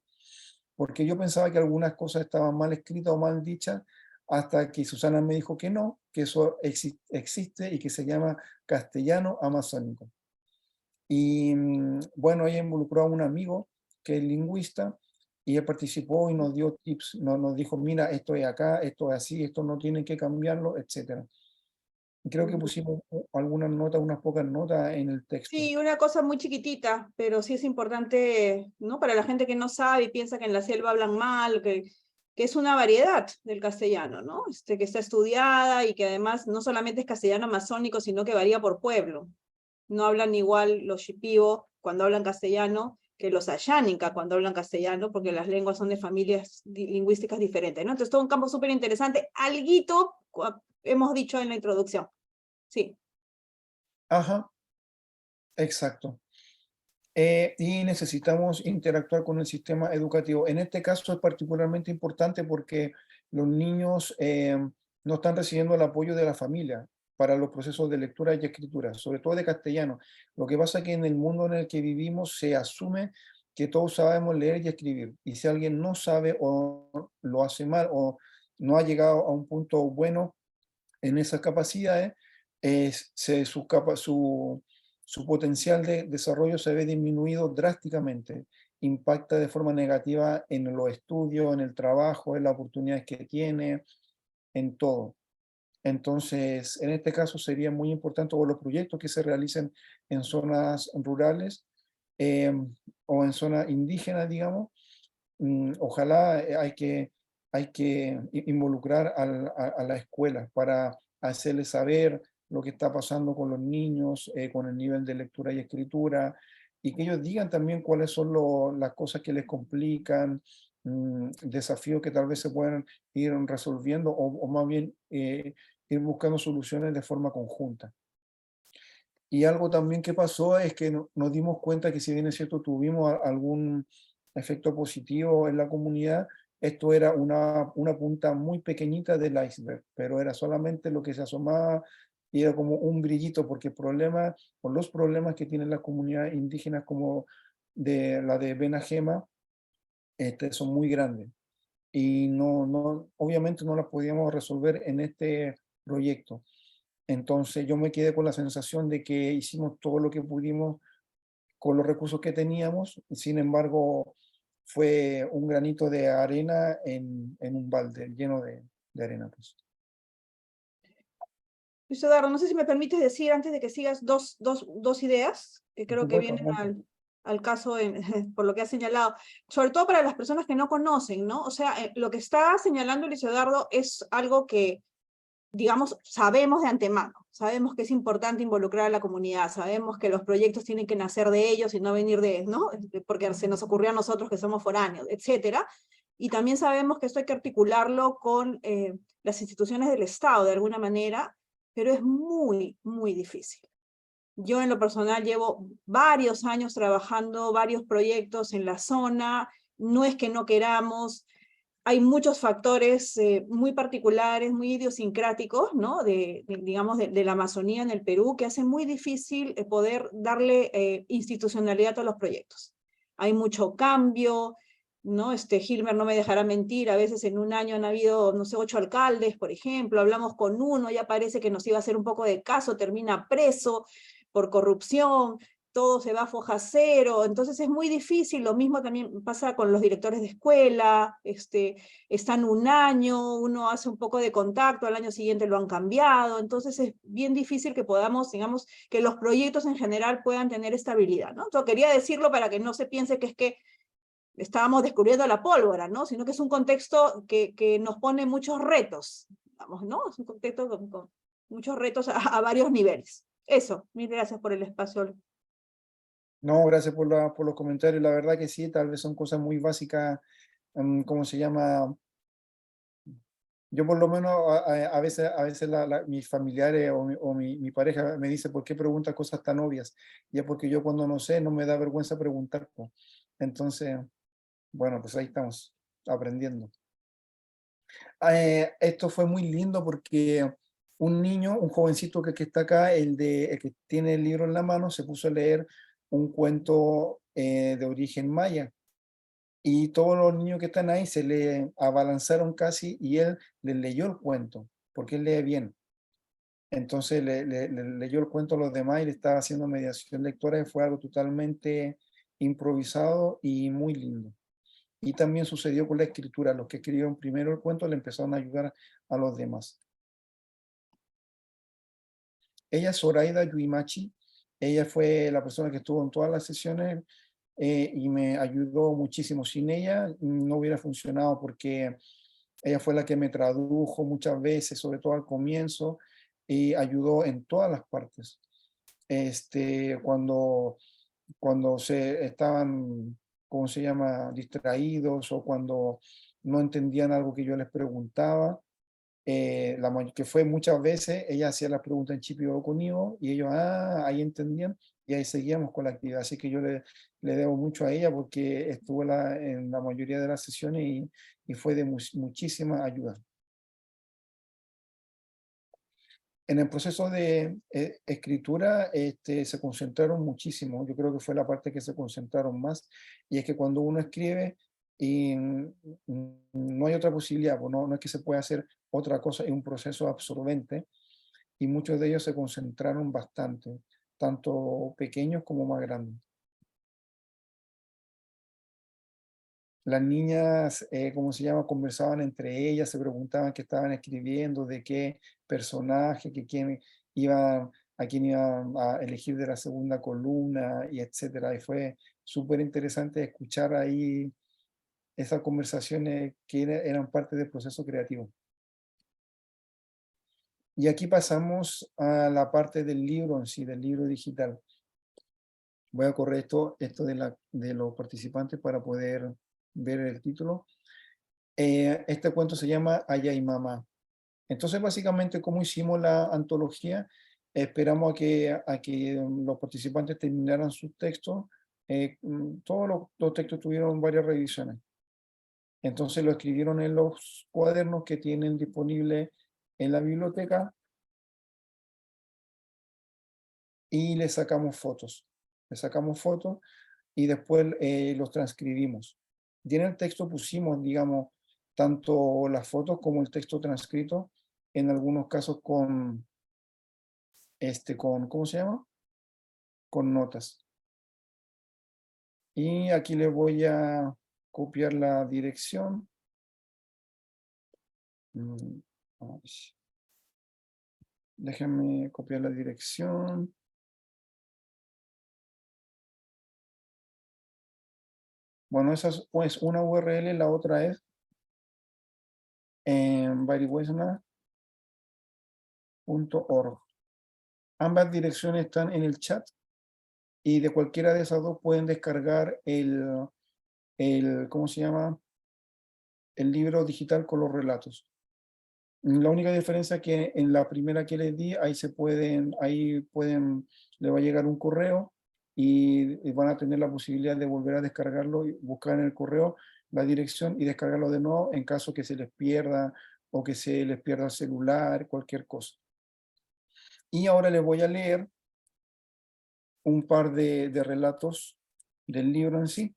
porque yo pensaba que algunas cosas estaban mal escritas o mal dichas, hasta que Susana me dijo que no, que eso existe y que se llama castellano amazónico. Y bueno, ella involucró a un amigo que es lingüista y él participó y nos dio tips, nos dijo, mira, esto es acá, esto es así, esto no tienen que cambiarlo, etc. Y creo que pusimos algunas notas, unas pocas notas en el texto. Sí, una cosa muy chiquitita, pero sí es importante, ¿no? Para la gente que no sabe y piensa que en la selva hablan mal, que es una variedad del castellano, ¿no? Que está estudiada y que además no solamente es castellano amazónico, sino que varía por pueblo. No hablan igual los shipibo cuando hablan castellano que los ayánica cuando hablan castellano, porque las lenguas son de familias lingüísticas diferentes, ¿no? Entonces, todo un campo súper interesante. Alguito hemos dicho en la introducción. Sí. Ajá, exacto. Y necesitamos interactuar con el sistema educativo. En este caso es particularmente importante porque los niños no están recibiendo el apoyo de la familia. para los procesos de lectura y escritura, sobre todo de castellano. Lo que pasa es que en el mundo en el que vivimos se asume que todos sabemos leer y escribir, y si alguien no sabe o lo hace mal o no ha llegado a un punto bueno en esas capacidades, su potencial de desarrollo se ve disminuido drásticamente, impacta de forma negativa en los estudios, en el trabajo, en las oportunidades que tiene, en todo. Entonces, en este caso sería muy importante, o los proyectos que se realicen en zonas rurales o en zonas indígenas, digamos, ojalá hay que involucrar a la escuela para hacerles saber lo que está pasando con los niños, con el nivel de lectura y escritura, y que ellos digan también cuáles son las cosas que les complican, desafíos que tal vez se puedan ir resolviendo o más bien ir buscando soluciones de forma conjunta. Y algo también que pasó es que nos dimos cuenta que si bien es cierto tuvimos algún efecto positivo en la comunidad, esto era una punta muy pequeñita del iceberg, pero era solamente lo que se asomaba y era como un brillito, porque problemas, o los problemas que tienen las comunidades indígenas como de la de Benajema, son muy grandes y obviamente no las podíamos resolver en este proyecto. Entonces yo me quedé con la sensación de que hicimos todo lo que pudimos con los recursos que teníamos, sin embargo fue un granito de arena en un balde lleno de arena. Pues. Luis Eduardo, no sé si me permites decir antes de que sigas dos ideas que Por creo que supuesto, vienen adelante. al caso por lo que has señalado, sobre todo para las personas que no conocen, ¿no? O sea, lo que está señalando Luis Eduardo es algo que, digamos, sabemos de antemano, sabemos que es importante involucrar a la comunidad, sabemos que los proyectos tienen que nacer de ellos y no venir ¿no? Porque se nos ocurrió a nosotros que somos foráneos, etcétera. Y también sabemos que esto hay que articularlo con las instituciones del Estado de alguna manera, pero es muy difícil. Yo en lo personal llevo varios años trabajando, varios proyectos en la zona, no es que no queramos, hay muchos factores muy particulares, muy idiosincráticos, ¿no? Digamos, de la Amazonía en el Perú, que hacen muy difícil poder darle institucionalidad a los proyectos. Hay mucho cambio, ¿no? Gilmer no me dejará mentir, a veces en un año han habido, no sé, 8 alcaldes, por ejemplo, hablamos con uno, ya parece que nos iba a hacer un poco de caso, termina preso por corrupción, todo se va a foja cero, entonces es muy difícil, lo mismo también pasa con los directores de escuela, están un año, uno hace un poco de contacto, al año siguiente lo han cambiado, entonces es bien difícil que podamos, digamos, que los proyectos en general puedan tener estabilidad, ¿no? Entonces quería decirlo para que no se piense que es que estábamos descubriendo la pólvora, ¿no? Sino que es un contexto que nos pone muchos retos, digamos, ¿no? Es un contexto con muchos retos a varios niveles. Eso, mil gracias por el espacio. No, gracias por los comentarios. La verdad que sí, tal vez son cosas muy básicas, ¿cómo se llama? Yo por lo menos a veces mis familiares o mi pareja me dice, ¿por qué preguntas cosas tan obvias? Y es porque yo cuando no sé no me da vergüenza preguntar. Pues. Entonces, bueno, pues ahí estamos aprendiendo. Esto fue muy lindo porque un niño, un jovencito que está acá, el que tiene el libro en la mano, se puso a leer un cuento de origen maya. Y todos los niños que están ahí se le abalanzaron casi y él les leyó el cuento, porque él lee bien. Entonces le leyó el cuento a los demás y le estaba haciendo mediación lectora y fue algo totalmente improvisado y muy lindo. Y también sucedió con la escritura. Los que escribieron primero el cuento le empezaron a ayudar a los demás. Ella es Zoraida Yuimachi. Ella fue la persona que estuvo en todas las sesiones y me ayudó muchísimo. Sin ella no hubiera funcionado porque ella fue la que me tradujo muchas veces, sobre todo al comienzo, y ayudó en todas las partes. Cuando se estaban, ¿cómo se llama?, distraídos o cuando no entendían algo que yo les preguntaba, que fue muchas veces, ella hacía las preguntas en Chipió conmigo y ellos, ahí entendían y ahí seguíamos con la actividad. Así que yo le debo mucho a ella porque estuvo en la mayoría de las sesiones y fue de muchísima ayuda. En el proceso de escritura se concentraron muchísimo. Yo creo que fue la parte que se concentraron más. Y es que cuando uno escribe y no hay otra posibilidad, pues no es que se pueda hacer otra cosa, es un proceso absorbente. Y muchos de ellos se concentraron bastante, tanto pequeños como más grandes. Las niñas, ¿cómo se llama? Conversaban entre ellas, se preguntaban qué estaban escribiendo, de qué personaje, a quién iban a elegir de la segunda columna, y etcétera. Y fue súper interesante escuchar ahí esas conversaciones que eran parte del proceso creativo. Y aquí pasamos a la parte del libro en sí, del libro digital. Voy a correr esto de los participantes para poder ver el título. Este cuento se llama Allá y Mamá. Entonces, básicamente, como hicimos la antología, esperamos a que los participantes terminaran sus textos. Todos los textos tuvieron varias revisiones. Entonces lo escribieron en los cuadernos que tienen disponibles en la biblioteca y le sacamos fotos. Le sacamos fotos y después los transcribimos. Y en el texto pusimos, digamos, tanto las fotos como el texto transcrito, en algunos casos ¿cómo se llama? Con notas. Y aquí le voy a copiar la dirección. Déjenme copiar la dirección. Bueno, esa es pues, una URL, la otra es en baribuesna.org. Ambas direcciones están en el chat y de cualquiera de esas dos pueden descargar ¿cómo se llama? El libro digital con los relatos. La única diferencia es que en la primera que les di, le va a llegar un correo y van a tener la posibilidad de volver a descargarlo y buscar en el correo la dirección y descargarlo de nuevo en caso que se les pierda o que se les pierda el celular, cualquier cosa. Y ahora les voy a leer un par de relatos del libro en sí.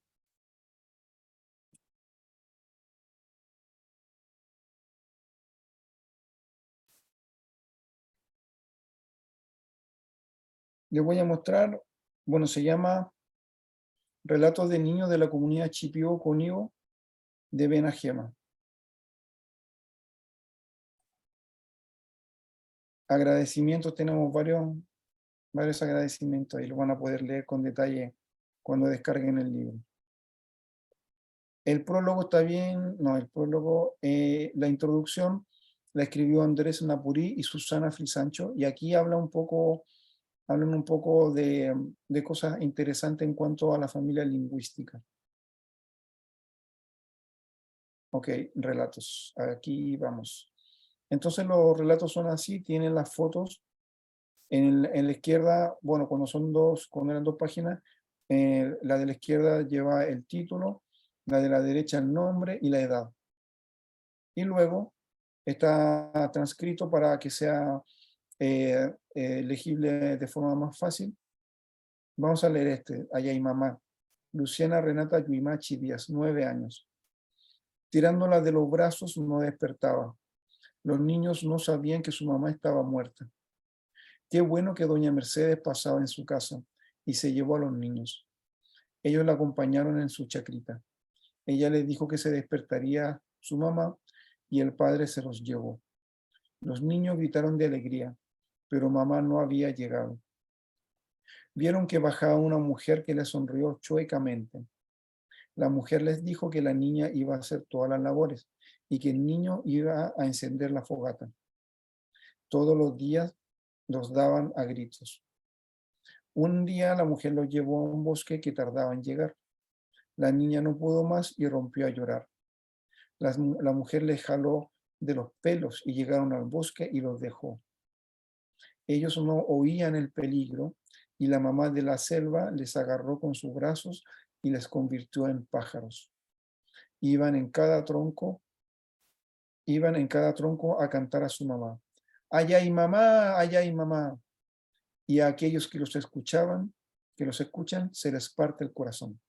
Les voy a mostrar, bueno, se llama Relatos de niños de la comunidad Chipio Conigo de Benajema. Agradecimientos, tenemos varios agradecimientos y lo van a poder leer con detalle cuando descarguen el libro. El prólogo está bien, no, el prólogo, la introducción la escribió Andrés Napurí y Susana Frisancho, y aquí hablan un poco de cosas interesantes en cuanto a la familia lingüística. Ok, relatos, aquí vamos. Entonces los relatos son así, tienen las fotos. En la izquierda, bueno, cuando eran dos páginas, la de la izquierda lleva el título, la de la derecha el nombre y la edad. Y luego está transcrito para que sea legible de forma más fácil. Vamos a leer Allá y Mamá. Luciana Renata Yuimachi Díaz, 9 años. Tirándola de los brazos no despertaba. Los niños no sabían que su mamá estaba muerta. Qué bueno que doña Mercedes pasaba en su casa y se llevó a los niños. Ellos la acompañaron en su chacrita. Ella les dijo que se despertaría su mamá y el padre se los llevó. Los niños gritaron de alegría, pero mamá no había llegado. Vieron que bajaba una mujer que les sonrió chuecamente. La mujer les dijo que la niña iba a hacer todas las labores y que el niño iba a encender la fogata. Todos los días los daban a gritos. Un día la mujer los llevó a un bosque que tardaba en llegar. La niña no pudo más y rompió a llorar. La mujer les jaló de los pelos y llegaron al bosque y los dejó. Ellos no oían el peligro y la mamá de la selva les agarró con sus brazos y les convirtió en pájaros. Iban en cada tronco a cantar a su mamá. allá hay mamá, allá hay mamá. Y a aquellos que los escuchaban, que los escuchan, se les parte el corazón.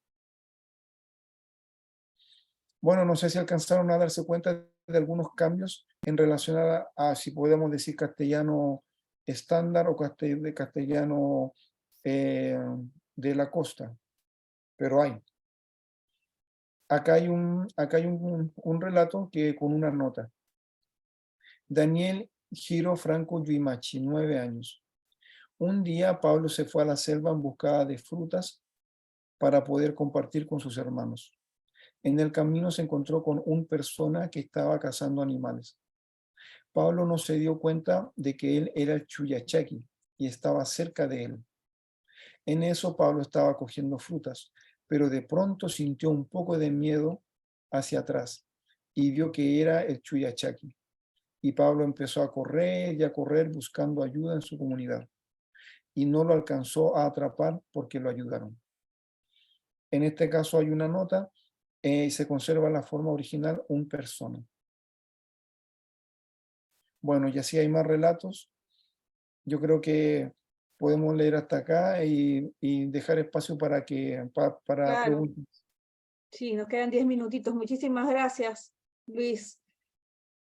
Bueno, no sé si alcanzaron a darse cuenta de algunos cambios en relación a si podemos decir castellano estándar o castellano de la costa, pero hay. Acá hay un relato que con una nota. Daniel Giro Franco Yuimachi, 9 años. Un día Pablo se fue a la selva en busca de frutas para poder compartir con sus hermanos. En el camino se encontró con una persona que estaba cazando animales. Pablo no se dio cuenta de que él era el Chuyachaki y estaba cerca de él. En eso Pablo estaba cogiendo frutas, pero de pronto sintió un poco de miedo hacia atrás y vio que era el Chuyachaki. Y Pablo empezó a correr y a correr buscando ayuda en su comunidad. Y no lo alcanzó a atrapar porque lo ayudaron. En este caso hay una nota y se conserva la forma original un persona. Bueno, y así hay más relatos. Yo creo que podemos leer hasta acá y dejar espacio para para Claro, preguntas. sí, nos quedan 10 minutitos. Muchísimas gracias, Luis.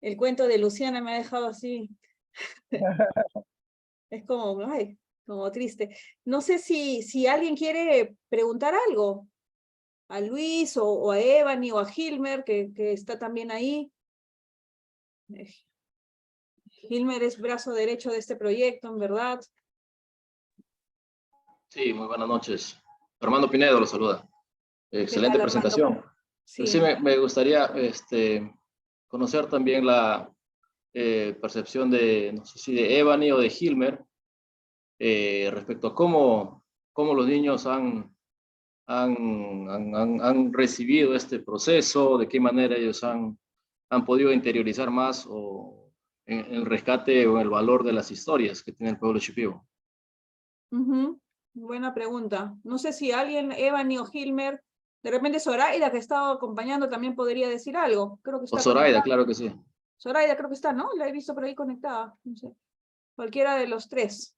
El cuento de Luciana me ha dejado así. Es como, ay, como triste. No sé si alguien quiere preguntar algo a Luis o a Ebony o a Hilmer, que está también ahí. Hilmer es brazo derecho de este proyecto, en verdad. Sí, muy buenas noches. Armando Pinedo lo saluda. ¿Qué Excelente tal, Armando? presentación. Pero sí, Sí. me gustaría conocer también la percepción de, no sé si de Ebony o de Hilmer, respecto a cómo los niños han recibido este proceso, de qué manera ellos han podido interiorizar más en el rescate o en el valor de las historias que tiene el pueblo Shipibo. Buena pregunta. No sé si alguien, Ebony o Hilmer, de repente Zoraida, que estaba acompañando, también podría decir algo. Creo que O está Zoraida, conectada. claro que sí. Zoraida creo que está, ¿no? La he visto por ahí conectada. No sé. Cualquiera de los tres.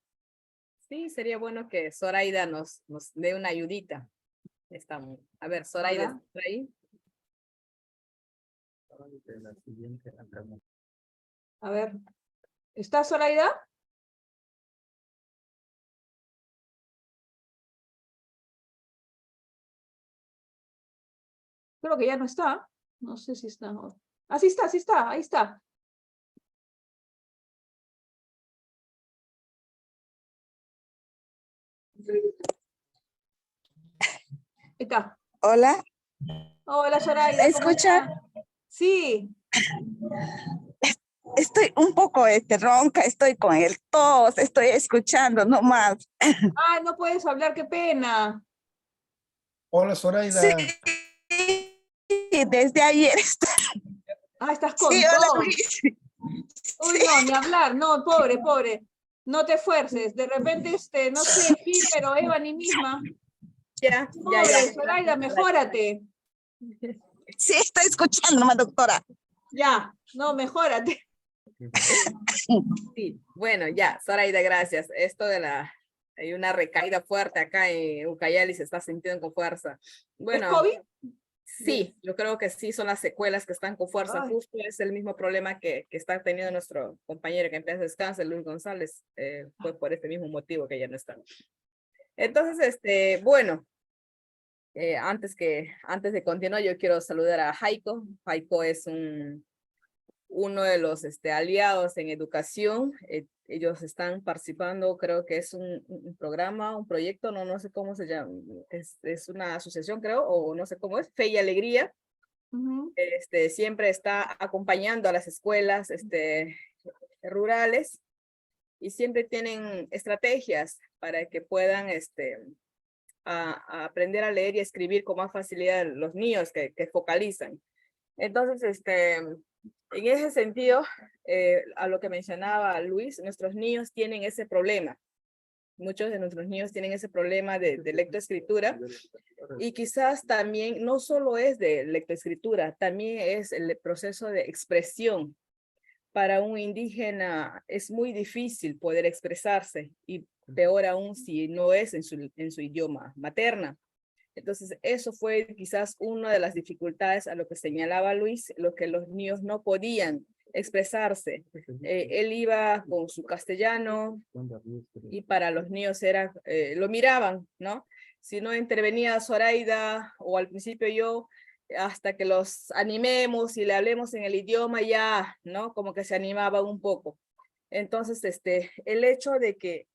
Sí, sería bueno que Zoraida nos dé una ayudita. Estamos. A ver, Zoraida, Hola. ¿estás por ahí? A ver. ¿Está Zoraida? Creo que ya no está. No sé si está. Ah, sí está, ahí está. Ahí está. Hola, Hola, Zoraida, ¿me ¿cómo escuchan? está? Sí. Estoy un poco ronca, estoy con el tos, estoy escuchando nomás. Ah, no puedes hablar, qué pena. Hola, Sí, Zoraida. desde ayer estoy. Ah, estás Sí, con hola tos. Luis. Uy, Sí, no, ni hablar, no, pobre, pobre. No te esfuerces. De repente, no sé, Gil, pero Ebony misma. Ya. Pobre, Zoraida, mejórate. sí, estoy escuchando nomás, doctora. Ya, no, mejórate. Sí, bueno, ya, Zoraida, gracias. Esto hay una recaída fuerte acá en Ucayali, se está sintiendo con fuerza. ¿Es Bueno, COVID? sí, yo creo que sí son las secuelas que están con fuerza. Ay. Justo es el mismo problema que está teniendo nuestro compañero que en paz descanse, Luis González. Fue por este mismo motivo que ya no está. Entonces, bueno, antes de continuar, yo quiero saludar a Jaiko. Jaiko es uno de los aliados en educación. Ellos están participando, creo que es un programa, un proyecto, no sé cómo se llama, es una asociación, creo, o no sé cómo es, Fe y Alegría. Siempre está acompañando a las escuelas rurales y siempre tienen estrategias para que puedan a aprender a leer y escribir con más facilidad los niños que focalizan. Entonces, en ese sentido, a lo que mencionaba Luis, nuestros niños tienen ese problema. Muchos de nuestros niños tienen ese problema de lectoescritura y quizás también no solo es de lectoescritura, también es el proceso de expresión. para un indígena es muy difícil poder expresarse y peor aún si no es en su idioma materna. Entonces, eso fue quizás una de las dificultades a lo que señalaba Luis, lo que los niños no podían expresarse. Él iba con su castellano y para los niños era, lo miraban, ¿no? Si no intervenía Zoraida o al principio yo, hasta que los animemos y le hablemos en el idioma ya, ¿no? Como que se animaba un poco. Entonces, el hecho de que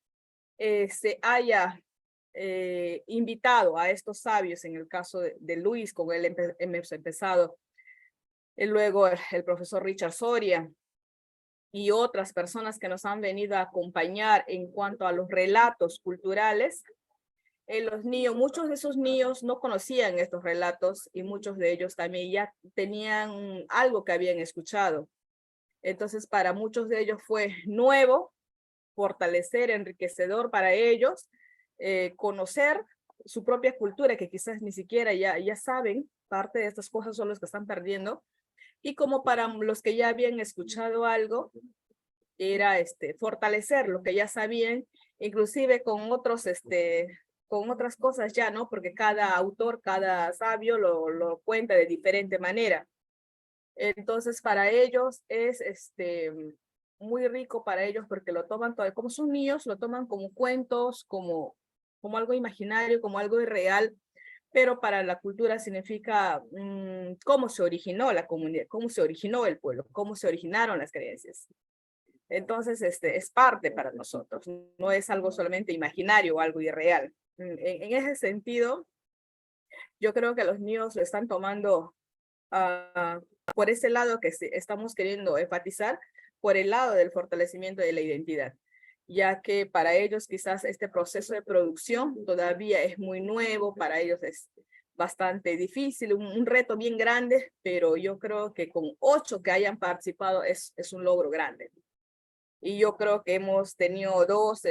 se haya invitado a estos sabios, en el caso de Luis, con él hemos empezado, luego el profesor Richard Soria y otras personas que nos han venido a acompañar en cuanto a los relatos culturales. Los niños, muchos de esos niños no conocían estos relatos y muchos de ellos también ya tenían algo que habían escuchado. Entonces, para muchos de ellos fue nuevo, fortalecer, enriquecedor para ellos, conocer su propia cultura, que quizás ni siquiera ya saben, parte de estas cosas son los que están perdiendo, y como para los que ya habían escuchado algo, era fortalecer lo que ya sabían, inclusive con otros, con otras cosas ya, ¿no? Porque cada autor, cada sabio lo cuenta de diferente manera. Entonces, para ellos es muy rico para ellos porque lo toman todo, como son niños, lo toman como cuentos, como algo imaginario, como algo irreal, pero para la cultura significa cómo se originó la comunidad, cómo se originó el pueblo, cómo se originaron las creencias. Entonces, es parte para nosotros, no es algo solamente imaginario o algo irreal. En ese sentido, yo creo que los niños lo están tomando por ese lado que estamos queriendo enfatizar, por el lado del fortalecimiento de la identidad, ya que para ellos quizás este proceso de producción todavía es muy nuevo, para ellos es bastante difícil, un reto bien grande, pero yo creo que con 8 que hayan participado es un logro grande. Y yo creo que hemos tenido dos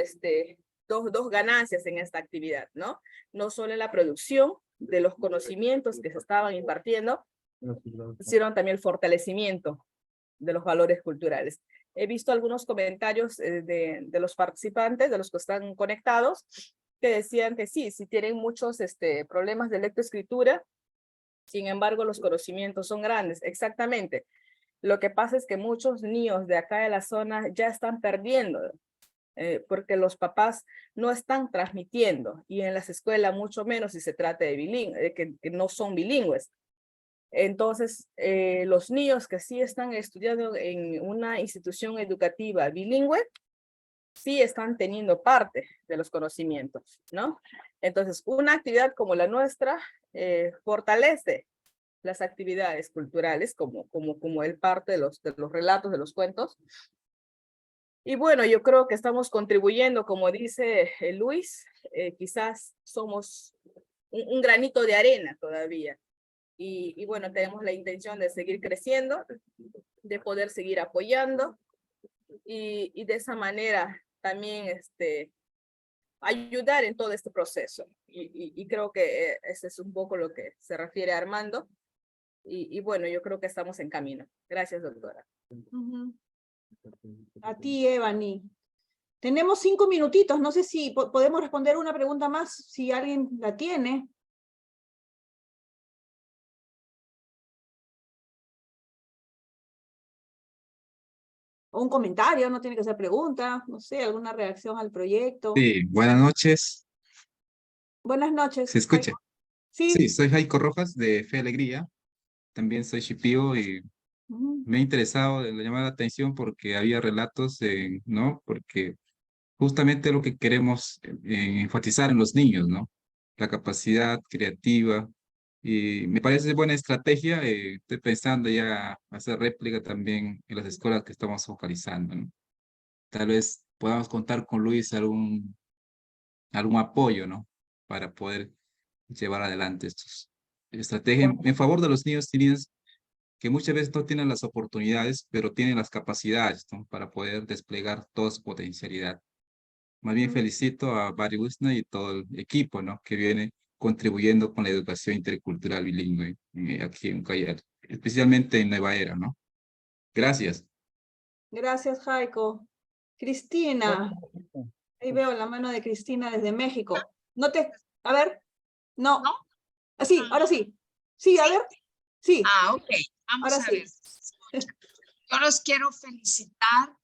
ganancias en esta actividad, ¿no? No solo en la producción de los conocimientos que se estaban impartiendo, sino también el fortalecimiento de los valores culturales. He visto algunos comentarios de los participantes, de los que están conectados, que decían que sí tienen muchos problemas de lectoescritura, sin embargo los conocimientos son grandes. Exactamente. Lo que pasa es que muchos niños de acá de la zona ya están perdiendo, porque los papás no están transmitiendo, y en las escuelas mucho menos si se trata de bilingües, que no son bilingües. Entonces, los niños que sí están estudiando en una institución educativa bilingüe, sí están teniendo parte de los conocimientos, ¿no? Entonces, una actividad como la nuestra fortalece las actividades culturales como el parte de los relatos, de los cuentos. Y bueno, yo creo que estamos contribuyendo, como dice Luis, quizás somos un granito de arena todavía. Y bueno, tenemos la intención de seguir creciendo, de poder seguir apoyando y de esa manera también ayudar en todo este proceso. Y creo que ese es un poco lo que se refiere a Armando. Y bueno, yo creo que estamos en camino. Gracias, doctora. A ti, Evany. Tenemos 5 minutitos, no sé si podemos responder una pregunta más, si alguien la tiene. O un comentario, no tiene que ser pregunta, no sé, alguna reacción al proyecto. Sí, buenas noches. Buenas noches. ¿Se escucha? Sí. Sí, soy Jaico Rojas de Fe y Alegría. También soy shipío y me ha interesado, le llamaba la atención porque había relatos, ¿no? Porque justamente lo que queremos enfatizar en los niños, ¿no? La capacidad creativa. Y me parece buena estrategia. Estoy pensando ya hacer réplica también en las escuelas que estamos focalizando, ¿no? Tal vez podamos contar con Luis algún apoyo, ¿no? Para poder llevar adelante estos estrategias en favor de los niños y niñas que muchas veces no tienen las oportunidades, pero tienen las capacidades, ¿no? Para poder desplegar toda su potencialidad. Más bien felicito a Barry Wisner y todo el equipo, ¿no? Que viene contribuyendo con la educación intercultural bilingüe aquí en Ucayali, especialmente en Nueva Era, ¿no? Gracias. Gracias, Jaiko. Cristina. Ahí veo la mano de Cristina desde México. No te... A ver. No. ¿No? Así, ahora sí. Sí, a ver. Sí. Ok. Vamos Ahora a ver. Yo los quiero felicitar.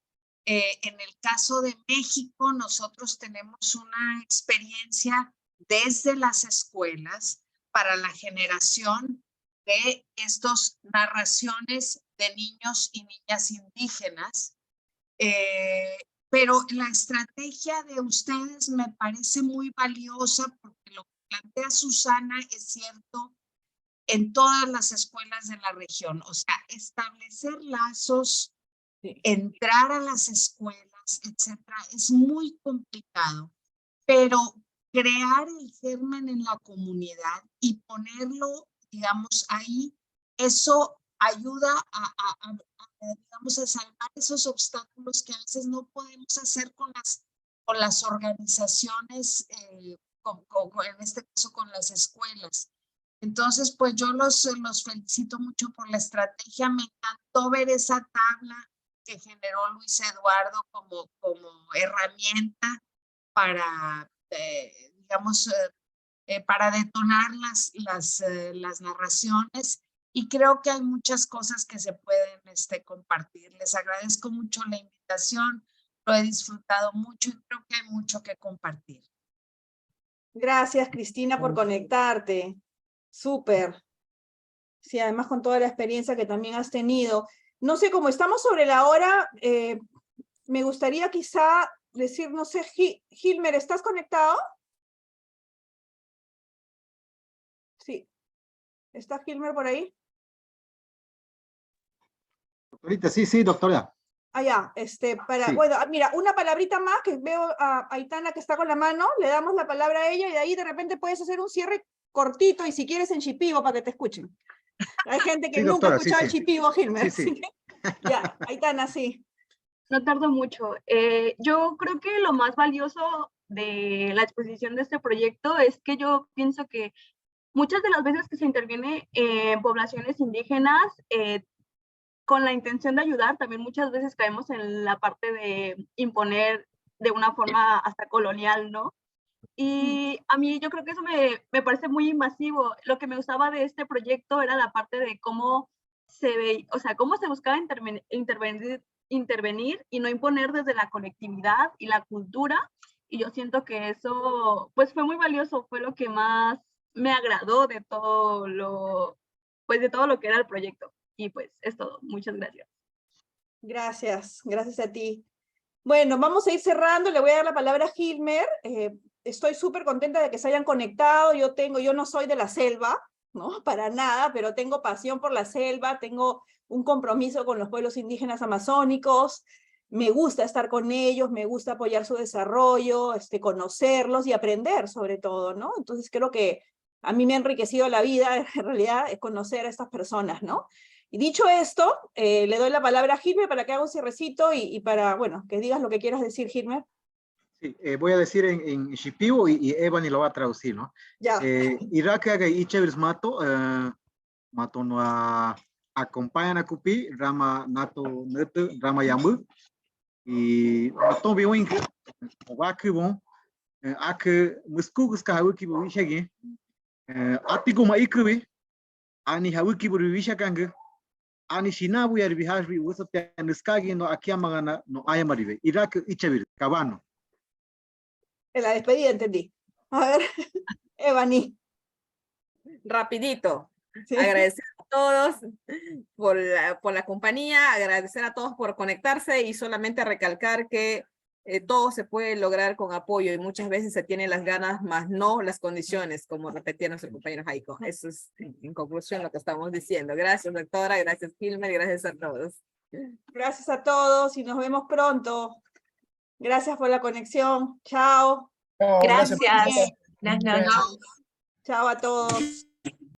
En el caso de México, nosotros tenemos una experiencia desde las escuelas para la generación de estas narraciones de niños y niñas indígenas. Pero la estrategia de ustedes me parece muy valiosa porque lo que plantea Susana es cierto en todas las escuelas de la región. O sea, establecer lazos, entrar a las escuelas, etcétera, es muy complicado. Pero crear el germen en la comunidad y ponerlo, digamos, ahí, eso ayuda digamos, a salvar esos obstáculos que a veces no podemos hacer con las organizaciones, en este caso con las escuelas. Entonces, pues yo los felicito mucho por la estrategia. Me encantó ver esa tabla que generó Luis Eduardo como herramienta para, digamos, para detonar las narraciones. Y creo que hay muchas cosas que se pueden compartir. Les agradezco mucho la invitación, lo he disfrutado mucho y creo que hay mucho que compartir. Gracias, Cristina, por conectarte. Súper. Sí, además con toda la experiencia que también has tenido. No sé, como estamos sobre la hora, me gustaría quizá decir, no sé, Gilmer, ¿estás conectado? Sí. ¿Está Gilmer por ahí? Doctorita, sí, doctora. Ya, Sí. bueno, mira, una palabrita más que veo a Aitana que está con la mano, le damos la palabra a ella y de ahí de repente puedes hacer un cierre cortito y si quieres en Shipibo para que te escuchen. Hay gente que Sí, nunca ha doctora, escuchado el sí. Shipibo, Gilmer. Sí. así que, ya, Aitana, sí. No tardo mucho. Yo creo que lo más valioso de la exposición de este proyecto es que yo pienso que muchas de las veces que se interviene en poblaciones indígenas, con la intención de ayudar, también muchas veces caemos en la parte de imponer de una forma hasta colonial, ¿no? Y a mí yo creo que eso me parece muy invasivo. Lo que me gustaba de este proyecto era la parte de cómo se ve, o sea, cómo se buscaba intervenir y no imponer desde la colectividad y la cultura. Y yo siento que eso, pues fue muy valioso, fue lo que más me agradó de todo lo que era el proyecto. Y pues es todo. Muchas gracias. Gracias a ti. Bueno, vamos a ir cerrando, le voy a dar la palabra a Gilmer. Estoy súper contenta de que se hayan conectado. Yo no soy de la selva, ¿no? Para nada, pero tengo pasión por la selva, tengo un compromiso con los pueblos indígenas amazónicos, me gusta estar con ellos, me gusta apoyar su desarrollo, conocerlos y aprender sobre todo, ¿no? Entonces creo que a mí me ha enriquecido la vida, en realidad, conocer a estas personas, ¿no? Y dicho esto, le doy la palabra a Gilmer para que haga un cierrecito y para, bueno, que digas lo que quieras decir, Gilmer. Sí, voy a decir en Shipibo y Evani lo va a traducir, ¿no? Ya. Irakaga y Chéveres Mato, Mato no acompañan a Cupi, Rama Nato Neto, Rama Yambu, y Mato Biwing, Waku, Ak Muskugus Kahuki Bishagi, Atiguma Ikubi, Ani Hawiki Burishagang, Ani Shinabu Yarbihabi, Wusapia and Skagi no Akiamagana no Ayamaribe, Irak Ichavir, Cabano. En la despedida entendí. A ver, Evani. Rapidito. Sí. Agradecer a todos por la compañía, agradecer a todos por conectarse y solamente recalcar que todo se puede lograr con apoyo y muchas veces se tienen las ganas, más no las condiciones, como repetía nuestro compañero Jaiko. Eso es en conclusión lo que estamos diciendo. Gracias, doctora, gracias, Gilmer, gracias a todos. Gracias a todos y nos vemos pronto. Gracias por la conexión. Chao. Chao, Gracias. gracias. Chao. Chao a todos.